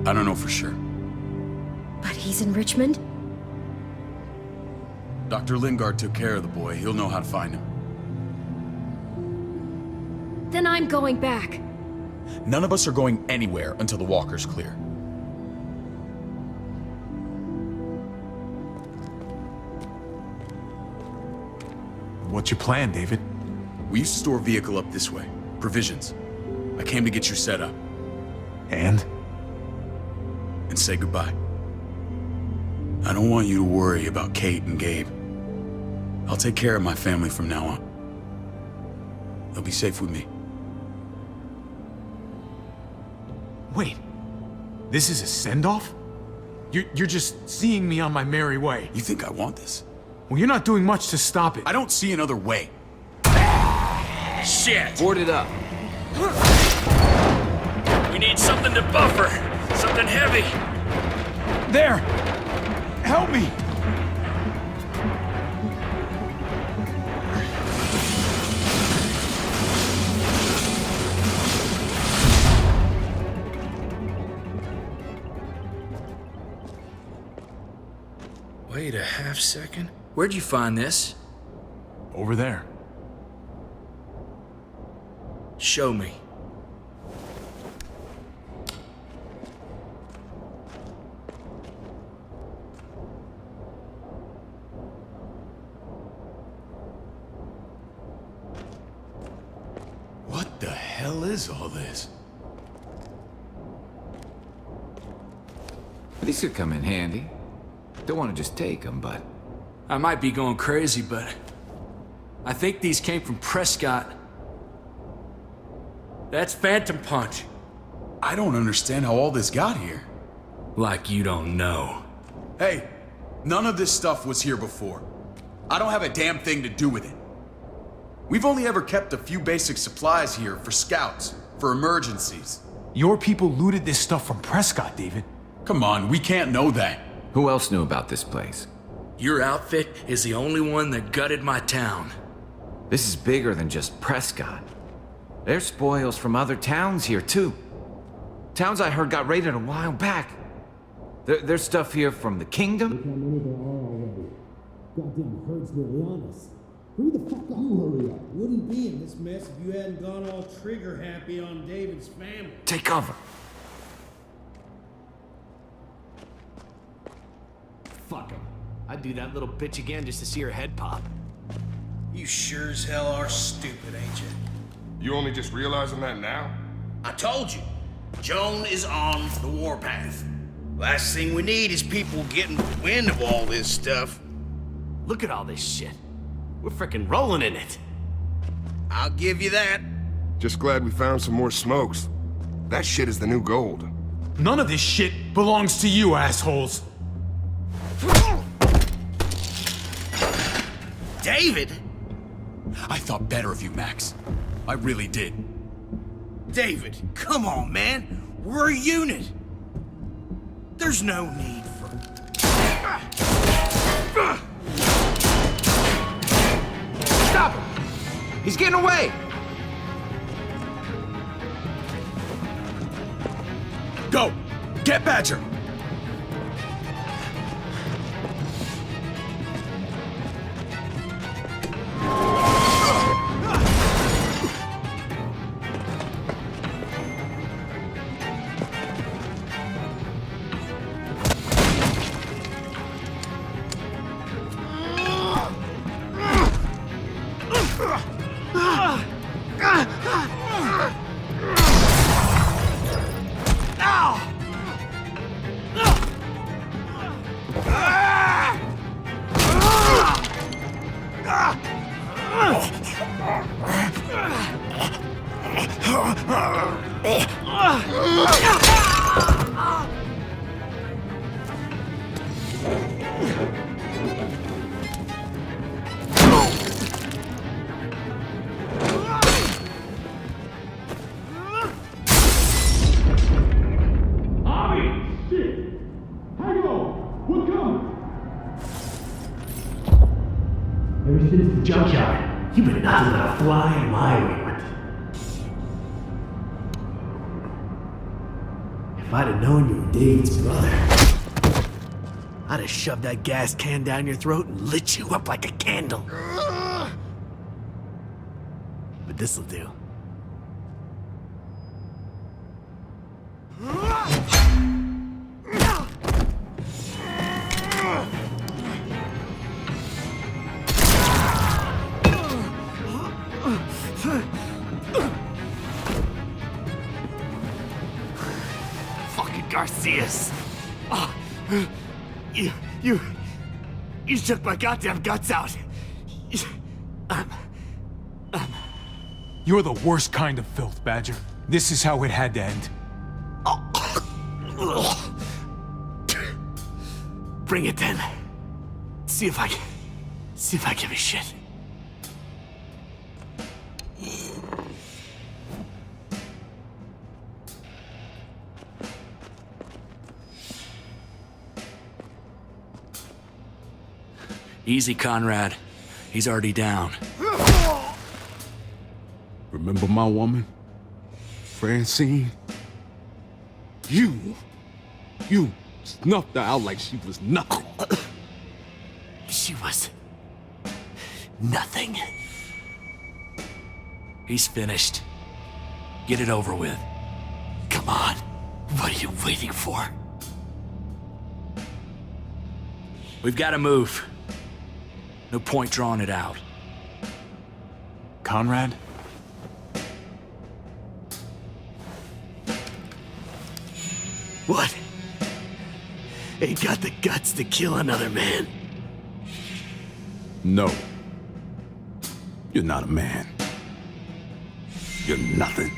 I don't know for sure. But he's in Richmond? Dr. Lingard took care of the boy. He'll know how to find him. Then I'm going back. None of us are going anywhere until the walker's clear. What's your plan, David? We used to store a vehicle up this way. Provisions. I came to get you set up. And say goodbye. I don't want you to worry about Kate and Gabe. I'll take care of my family from now on. They'll be safe with me. Wait, this is a send-off? You're just seeing me on my merry way. You think I want this? Well, you're not doing much to stop it. I don't see another way. Shit! Board it up. We need something to buffer. Something heavy. There! Help me! Wait a half second. Where'd you find this? Over there. Show me. What the hell is all this? These could come in handy. Don't want to just take them, but... I might be going crazy, but... I think these came from Prescott. That's Phantom Punch. I don't understand how all this got here. Like you don't know. Hey, none of this stuff was here before. I don't have a damn thing to do with it. We've only ever kept a few basic supplies here for scouts, for emergencies. Your people looted this stuff from Prescott, David. Come on, we can't know that. Who else knew about this place? Your outfit is the only one that gutted my town. This is bigger than just Prescott. There's spoils from other towns here, too. Towns I heard got raided a while back. There's stuff here from the Kingdom. Look how many there are already. Goddamn herds nearly on us. Hurry the fuck up. You hurry up. Wouldn't be in this mess if you hadn't gone all trigger happy on David's family. Take cover. Fuck him. I'd do that little bitch again just to see her head pop. You sure as hell are stupid, ain't you? You only just realizing that now? I told you. Joan is on the warpath. Last thing we need is people getting wind of all this stuff. Look at all this shit. We're frickin' rolling in it. I'll give you that. Just glad we found some more smokes. That shit is the new gold. None of this shit belongs to you, assholes. David? I thought better of you, Max. I really did. David, come on, man. We're a unit. There's no need for... Stop him! He's getting away! Go! Get Badger! Ever since the junkyard, you've been nothing but a fly in my ointment. If I'd have known you were David's brother, I'd have shoved that gas can down your throat and lit you up like a candle. But this'll do. Fucking Garcias. Oh, you took my goddamn guts out. You're the worst kind of filth, Badger. This is how it had to end. Bring it then. See if I give a shit. Easy, Conrad. He's already down. Remember my woman? Francine? You snuffed her out like she was nothing. She was nothing. He's finished. Get it over with. Come on. What are you waiting for? We've got to move. No point drawing it out. Conrad? What? Ain't got the guts to kill another man. No. You're not a man. You're nothing.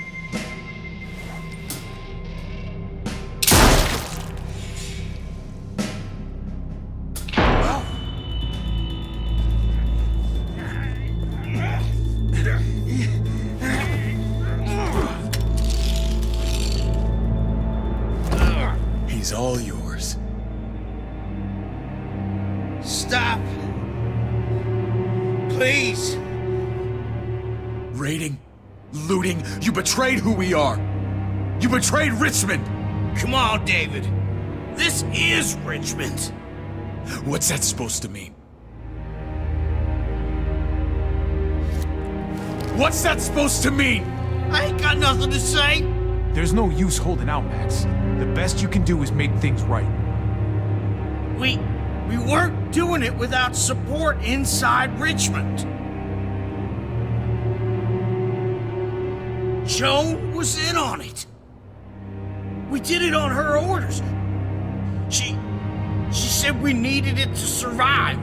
He's all yours. Stop. Please. Raiding, looting, you betrayed who we are. You betrayed Richmond. Come on, David. This is Richmond. What's that supposed to mean? What's that supposed to mean? I ain't got nothing to say. There's no use holding out, Max. The best you can do is make things right. We weren't doing it without support inside Richmond. Joan was in on it. We did it on her orders. She said we needed it to survive.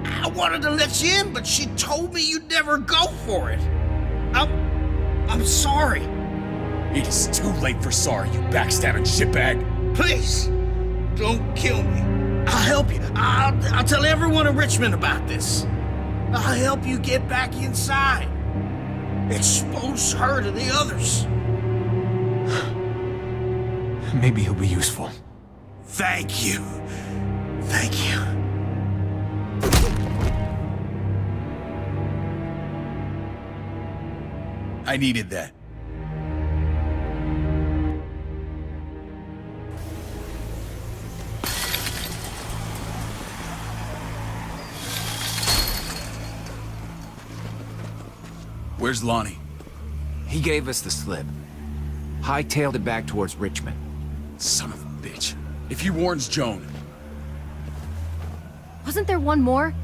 I wanted to let you in, but she told me you'd never go for it. I'm sorry. It is too late for sorry, you backstabbing shitbag. Please, don't kill me. I'll help you. I'll tell everyone in Richmond about this. I'll help you get back inside. Expose her to the others. Maybe he'll be useful. Thank you. Thank you. I needed that. Where's Lonnie? He gave us the slip. Hightailed it back towards Richmond. Son of a bitch. If he warns Joan... Wasn't there one more?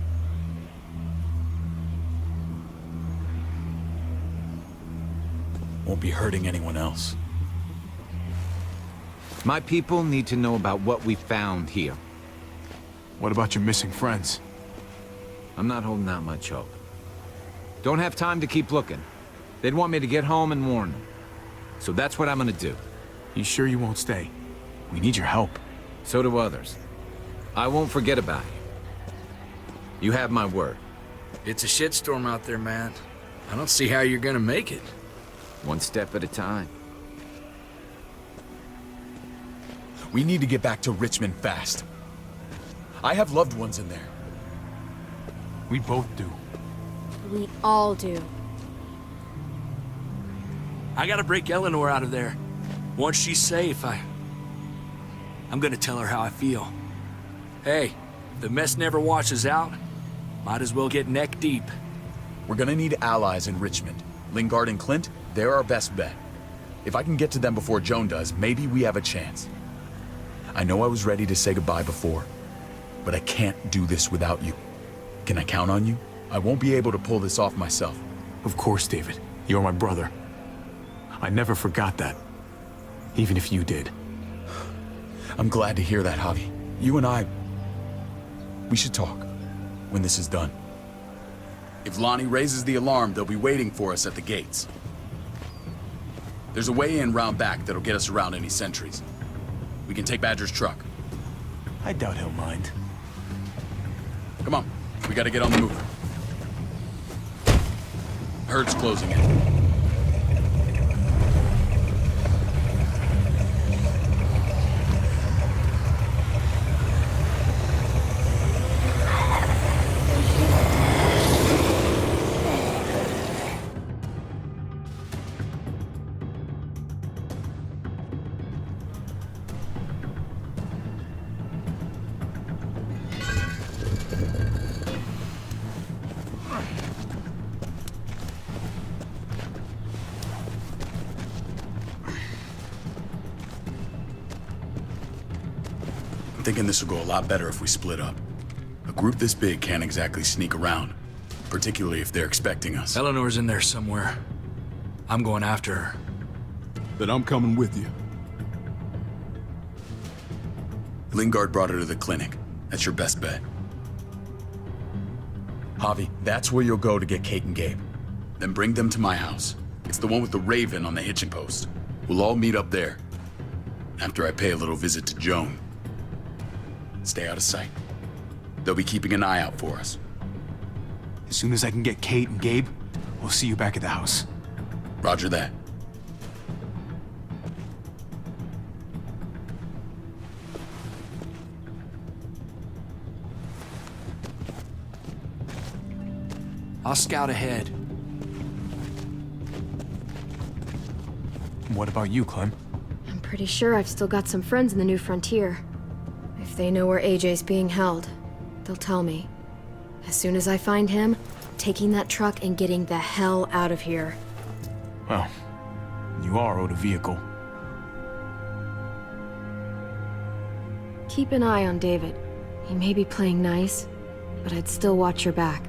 Won't be hurting anyone else. My people need to know about what we found here. What about your missing friends? I'm not holding out much hope. Don't have time to keep looking. They'd want me to get home and warn them. So that's what I'm gonna do. You sure you won't stay? We need your help. So do others. I won't forget about you. You have my word. It's a shitstorm out there, man. I don't see how you're gonna make it. One step at a time. We need to get back to Richmond fast. I have loved ones in there. We both do. We all do. I gotta break Eleanor out of there. Once she's safe, I'm gonna tell her how I feel. Hey, if the mess never washes out, might as well get neck deep. We're gonna need allies in Richmond. Lingard and Clint, they're our best bet. If I can get to them before Joan does, maybe we have a chance. I know I was ready to say goodbye before, but I can't do this without you. Can I count on you? I won't be able to pull this off myself. Of course, David. You're my brother. I never forgot that. Even if you did. I'm glad to hear that, Javi. You and I, we should talk when this is done. If Lonnie raises the alarm, they'll be waiting for us at the gates. There's a way in round back that'll get us around any sentries. We can take Badger's truck. I doubt he'll mind. Come on, we gotta get on the move. Herd's closing in. I'm thinking this will go a lot better if we split up. A group this big can't exactly sneak around, particularly if they're expecting us. Eleanor's in there somewhere. I'm going after her. Then I'm coming with you. Lingard brought her to the clinic. That's your best bet. Javi, that's where you'll go to get Kate and Gabe. Then bring them to my house. It's the one with the Raven on the hitching post. We'll all meet up there. After I pay a little visit to Joan. Stay out of sight. They'll be keeping an eye out for us. As soon as I can get Kate and Gabe, we'll see you back at the house. Roger that. I'll scout ahead. What about you, Clem? I'm pretty sure I've still got some friends in the New Frontier. If they know where AJ's being held, they'll tell me. As soon as I find him, taking that truck and getting the hell out of here. Well, you are owed a vehicle. Keep an eye on David. He may be playing nice, but I'd still watch your back.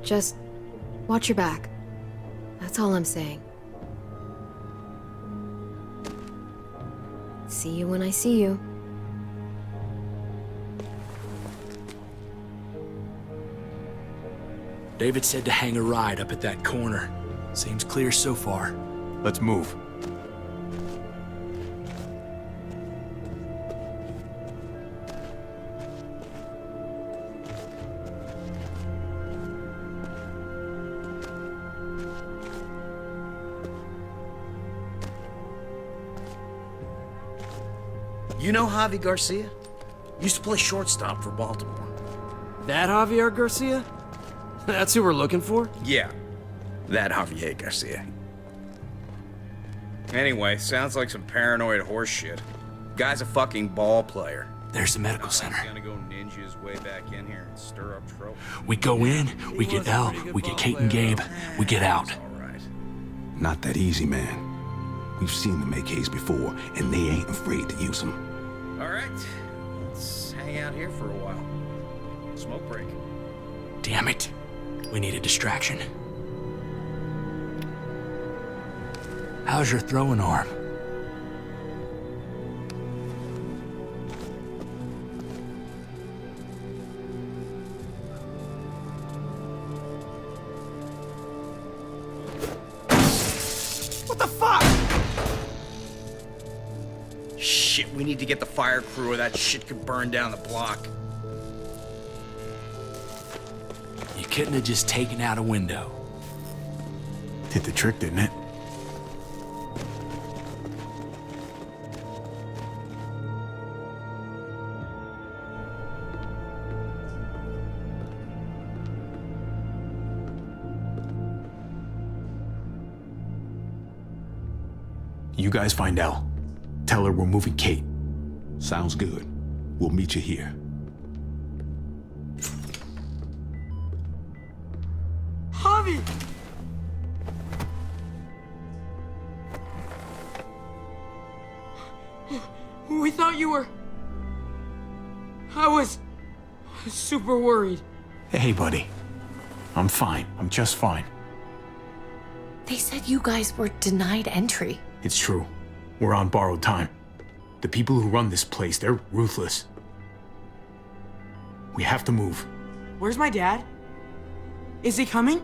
Just watch your back. That's all I'm saying. See you when I see you. David said to hang a ride up at that corner. Seems clear so far. Let's move. You know Javi Garcia? Used to play shortstop for Baltimore. That Javier Garcia? That's who we're looking for? Yeah, that Javier Garcia. Anyway, sounds like some paranoid horse shit. Guy's a fucking ball player. There's the medical center. He's gonna go ninja his way back in here and stir up trouble. We go in, we get Elle, we get Kate and Gabe, we get out. Not that easy, man. We've seen them AKs before, and they ain't afraid to use them. All right, let's hang out here for a while. Smoke break. Damn it. We need a distraction. How's your throwing arm? We need to get the fire crew or that shit could burn down the block. You couldn't have just taken out a window. Did the trick, didn't it? You guys find Elle. Tell her we're moving Kate. Sounds good. We'll meet you here. Javi! We thought you were... I was super worried. Hey, buddy. I'm fine. I'm just fine. They said you guys were denied entry. It's true. We're on borrowed time. The people who run this place, they're ruthless. We have to move. Where's my dad? Is he coming?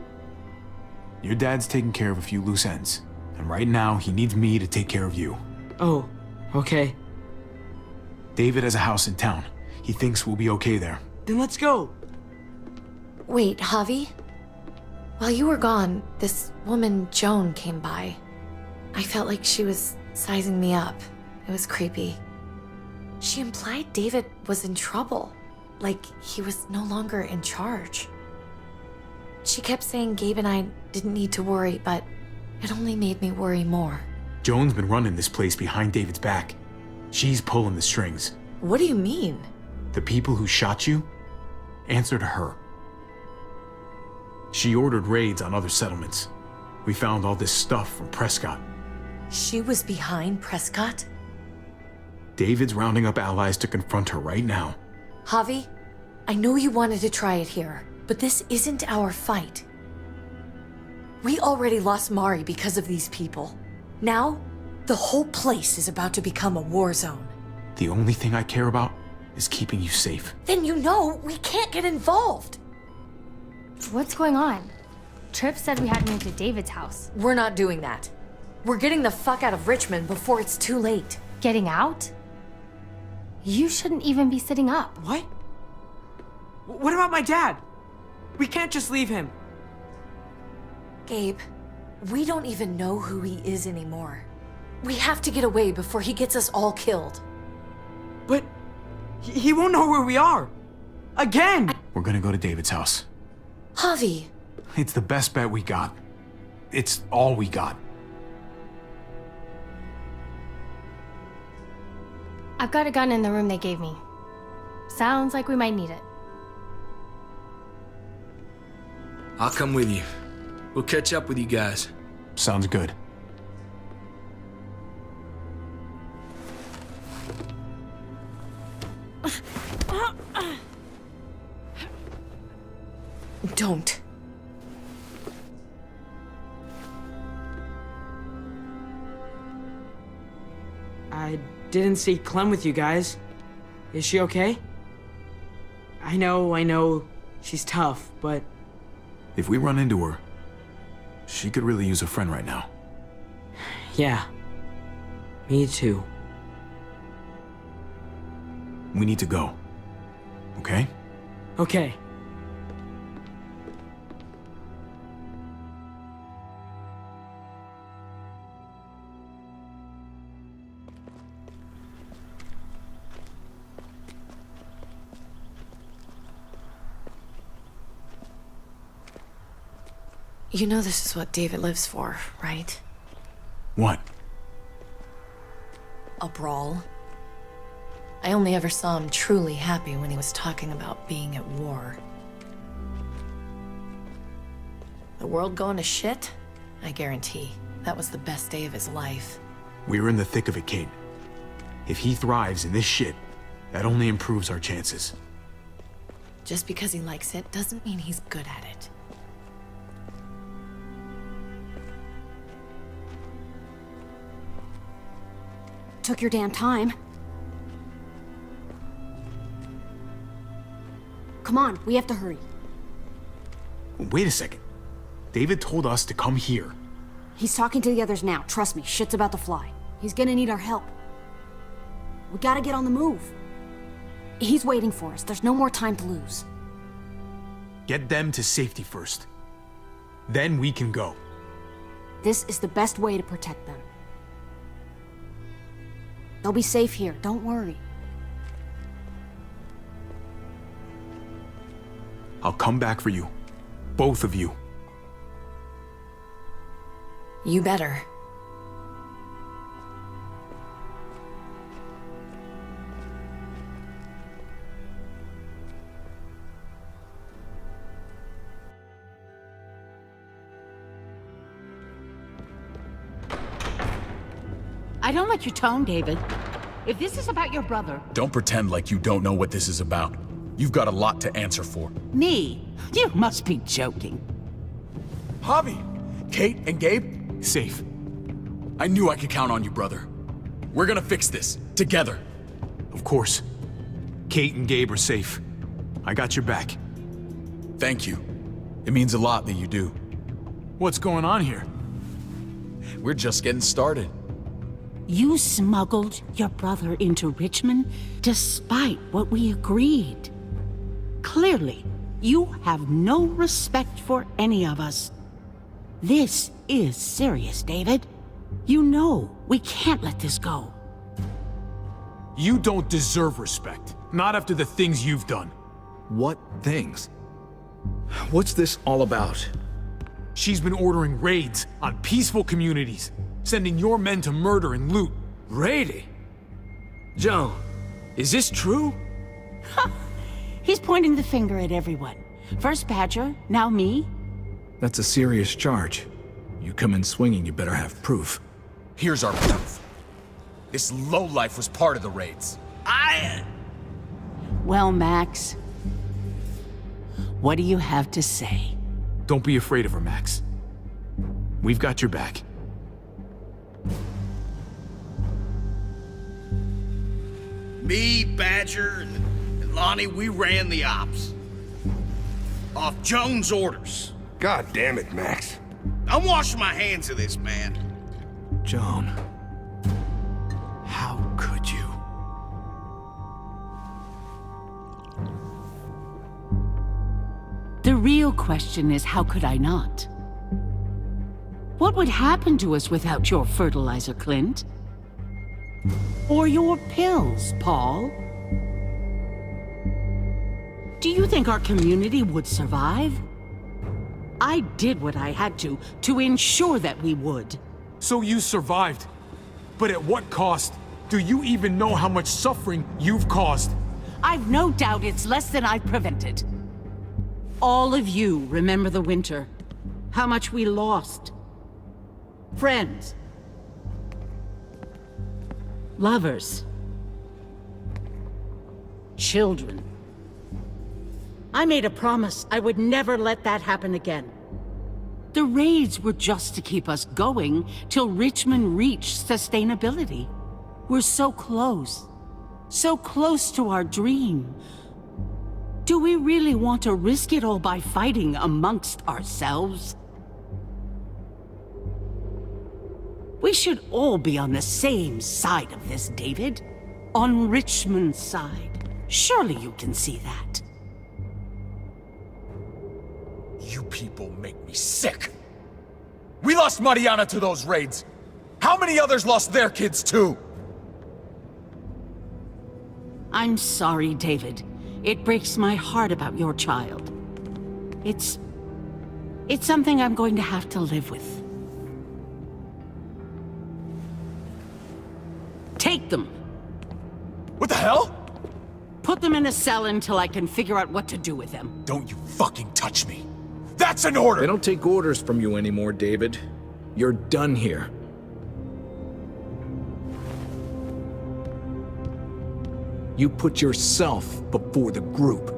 Your dad's taking care of a few loose ends. And right now, he needs me to take care of you. Oh, okay. David has a house in town. He thinks we'll be okay there. Then let's go. Wait, Javi? While you were gone, this woman, Joan, came by. I felt like she was sizing me up. It was creepy. She implied David was in trouble. Like he was no longer in charge. She kept saying Gabe and I didn't need to worry, but it only made me worry more. Joan's been running this place behind David's back. She's pulling the strings. What do you mean? The people who shot you answer to her. She ordered raids on other settlements. We found all this stuff from Prescott. She was behind Prescott? David's rounding up allies to confront her right now. Javi, I know you wanted to try it here, but this isn't our fight. We already lost Mari because of these people. Now, the whole place is about to become a war zone. The only thing I care about is keeping you safe. Then you know we can't get involved. What's going on? Tripp said we had to move to David's house. We're not doing that. We're getting the fuck out of Richmond before it's too late. Getting out? You shouldn't even be sitting up. What? What about my dad? We can't just leave him. Gabe, we don't even know who he is anymore. We have to get away before he gets us all killed. But he won't know where we are. Again! We're gonna go to David's house. Javi! It's the best bet we got. It's all we got. I've got a gun in the room they gave me. Sounds like we might need it. I'll come with you. We'll catch up with you guys. Sounds good. Don't. I didn't see Clem with you guys. Is she okay? I know, she's tough, but... If we run into her, she could really use a friend right now. Yeah. Me too. We need to go. Okay? Okay. You know this is what David lives for, right? What? A brawl. I only ever saw him truly happy when he was talking about being at war. The world going to shit? I guarantee. That was the best day of his life. We're in the thick of it, Kate. If he thrives in this shit, that only improves our chances. Just because he likes it doesn't mean he's good at it. Took your damn time. Come on, we have to hurry. Wait a second. David told us to come here. He's talking to the others now. Trust me, shit's about to fly. He's gonna need our help. We gotta get on the move. He's waiting for us. There's no more time to lose. Get them to safety first. Then we can go. This is the best way to protect them. They'll be safe here, don't worry. I'll come back for you. Both of you. You better. I don't like your tone, David. If this is about your brother... Don't pretend like you don't know what this is about. You've got a lot to answer for. Me? You must be joking. Javi! Kate and Gabe? Safe. I knew I could count on you, brother. We're gonna fix this. Together. Of course. Kate and Gabe are safe. I got your back. Thank you. It means a lot that you do. What's going on here? We're just getting started. You smuggled your brother into Richmond despite what we agreed. Clearly, you have no respect for any of us. This is serious, David. You know we can't let this go. You don't deserve respect. Not after the things you've done. What things? What's this all about? She's been ordering raids on peaceful communities, sending your men to murder and loot. Raiding? Joan, is this true? He's pointing the finger at everyone. First Badger, now me. That's a serious charge. You come in swinging, you better have proof. Here's our proof. This lowlife was part of the raids. Well, Max, what do you have to say? Don't be afraid of her, Max. We've got your back. Me, Badger, and Lonnie, we ran the ops. Off Joan's orders. God damn it, Max. I'm washing my hands of this, man. Joan. How could you? The real question is, how could I not? What would happen to us without your fertilizer, Clint? Or your pills, Paul? Do you think our community would survive? I did what I had to ensure that we would. So you survived. But at what cost? Do you even know how much suffering you've caused? I've no doubt it's less than I've prevented. All of you remember the winter. How much we lost. Friends. Lovers. Children. I made a promise I would never let that happen again. The raids were just to keep us going till Richmond reached sustainability. We're so close to our dream. Do we really want to risk it all by fighting amongst ourselves? We should all be on the same side of this, David. On Richmond's side. Surely you can see that. You people make me sick. We lost Mariana to those raids. How many others lost their kids too? I'm sorry, David. It breaks my heart about your child. It's something I'm going to have to live with. Take them. What the hell? Put them in a cell until I can figure out what to do with them. Don't you fucking touch me. That's an order! They don't take orders from you anymore, David. You're done here. You put yourself before the group.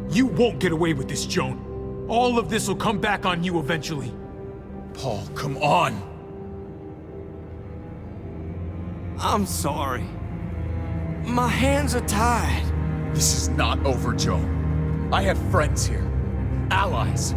You won't get away with this, Joan. All of this will come back on you eventually. Paul, come on! I'm sorry. My hands are tied. This is not over, Joan. I have friends here. Allies.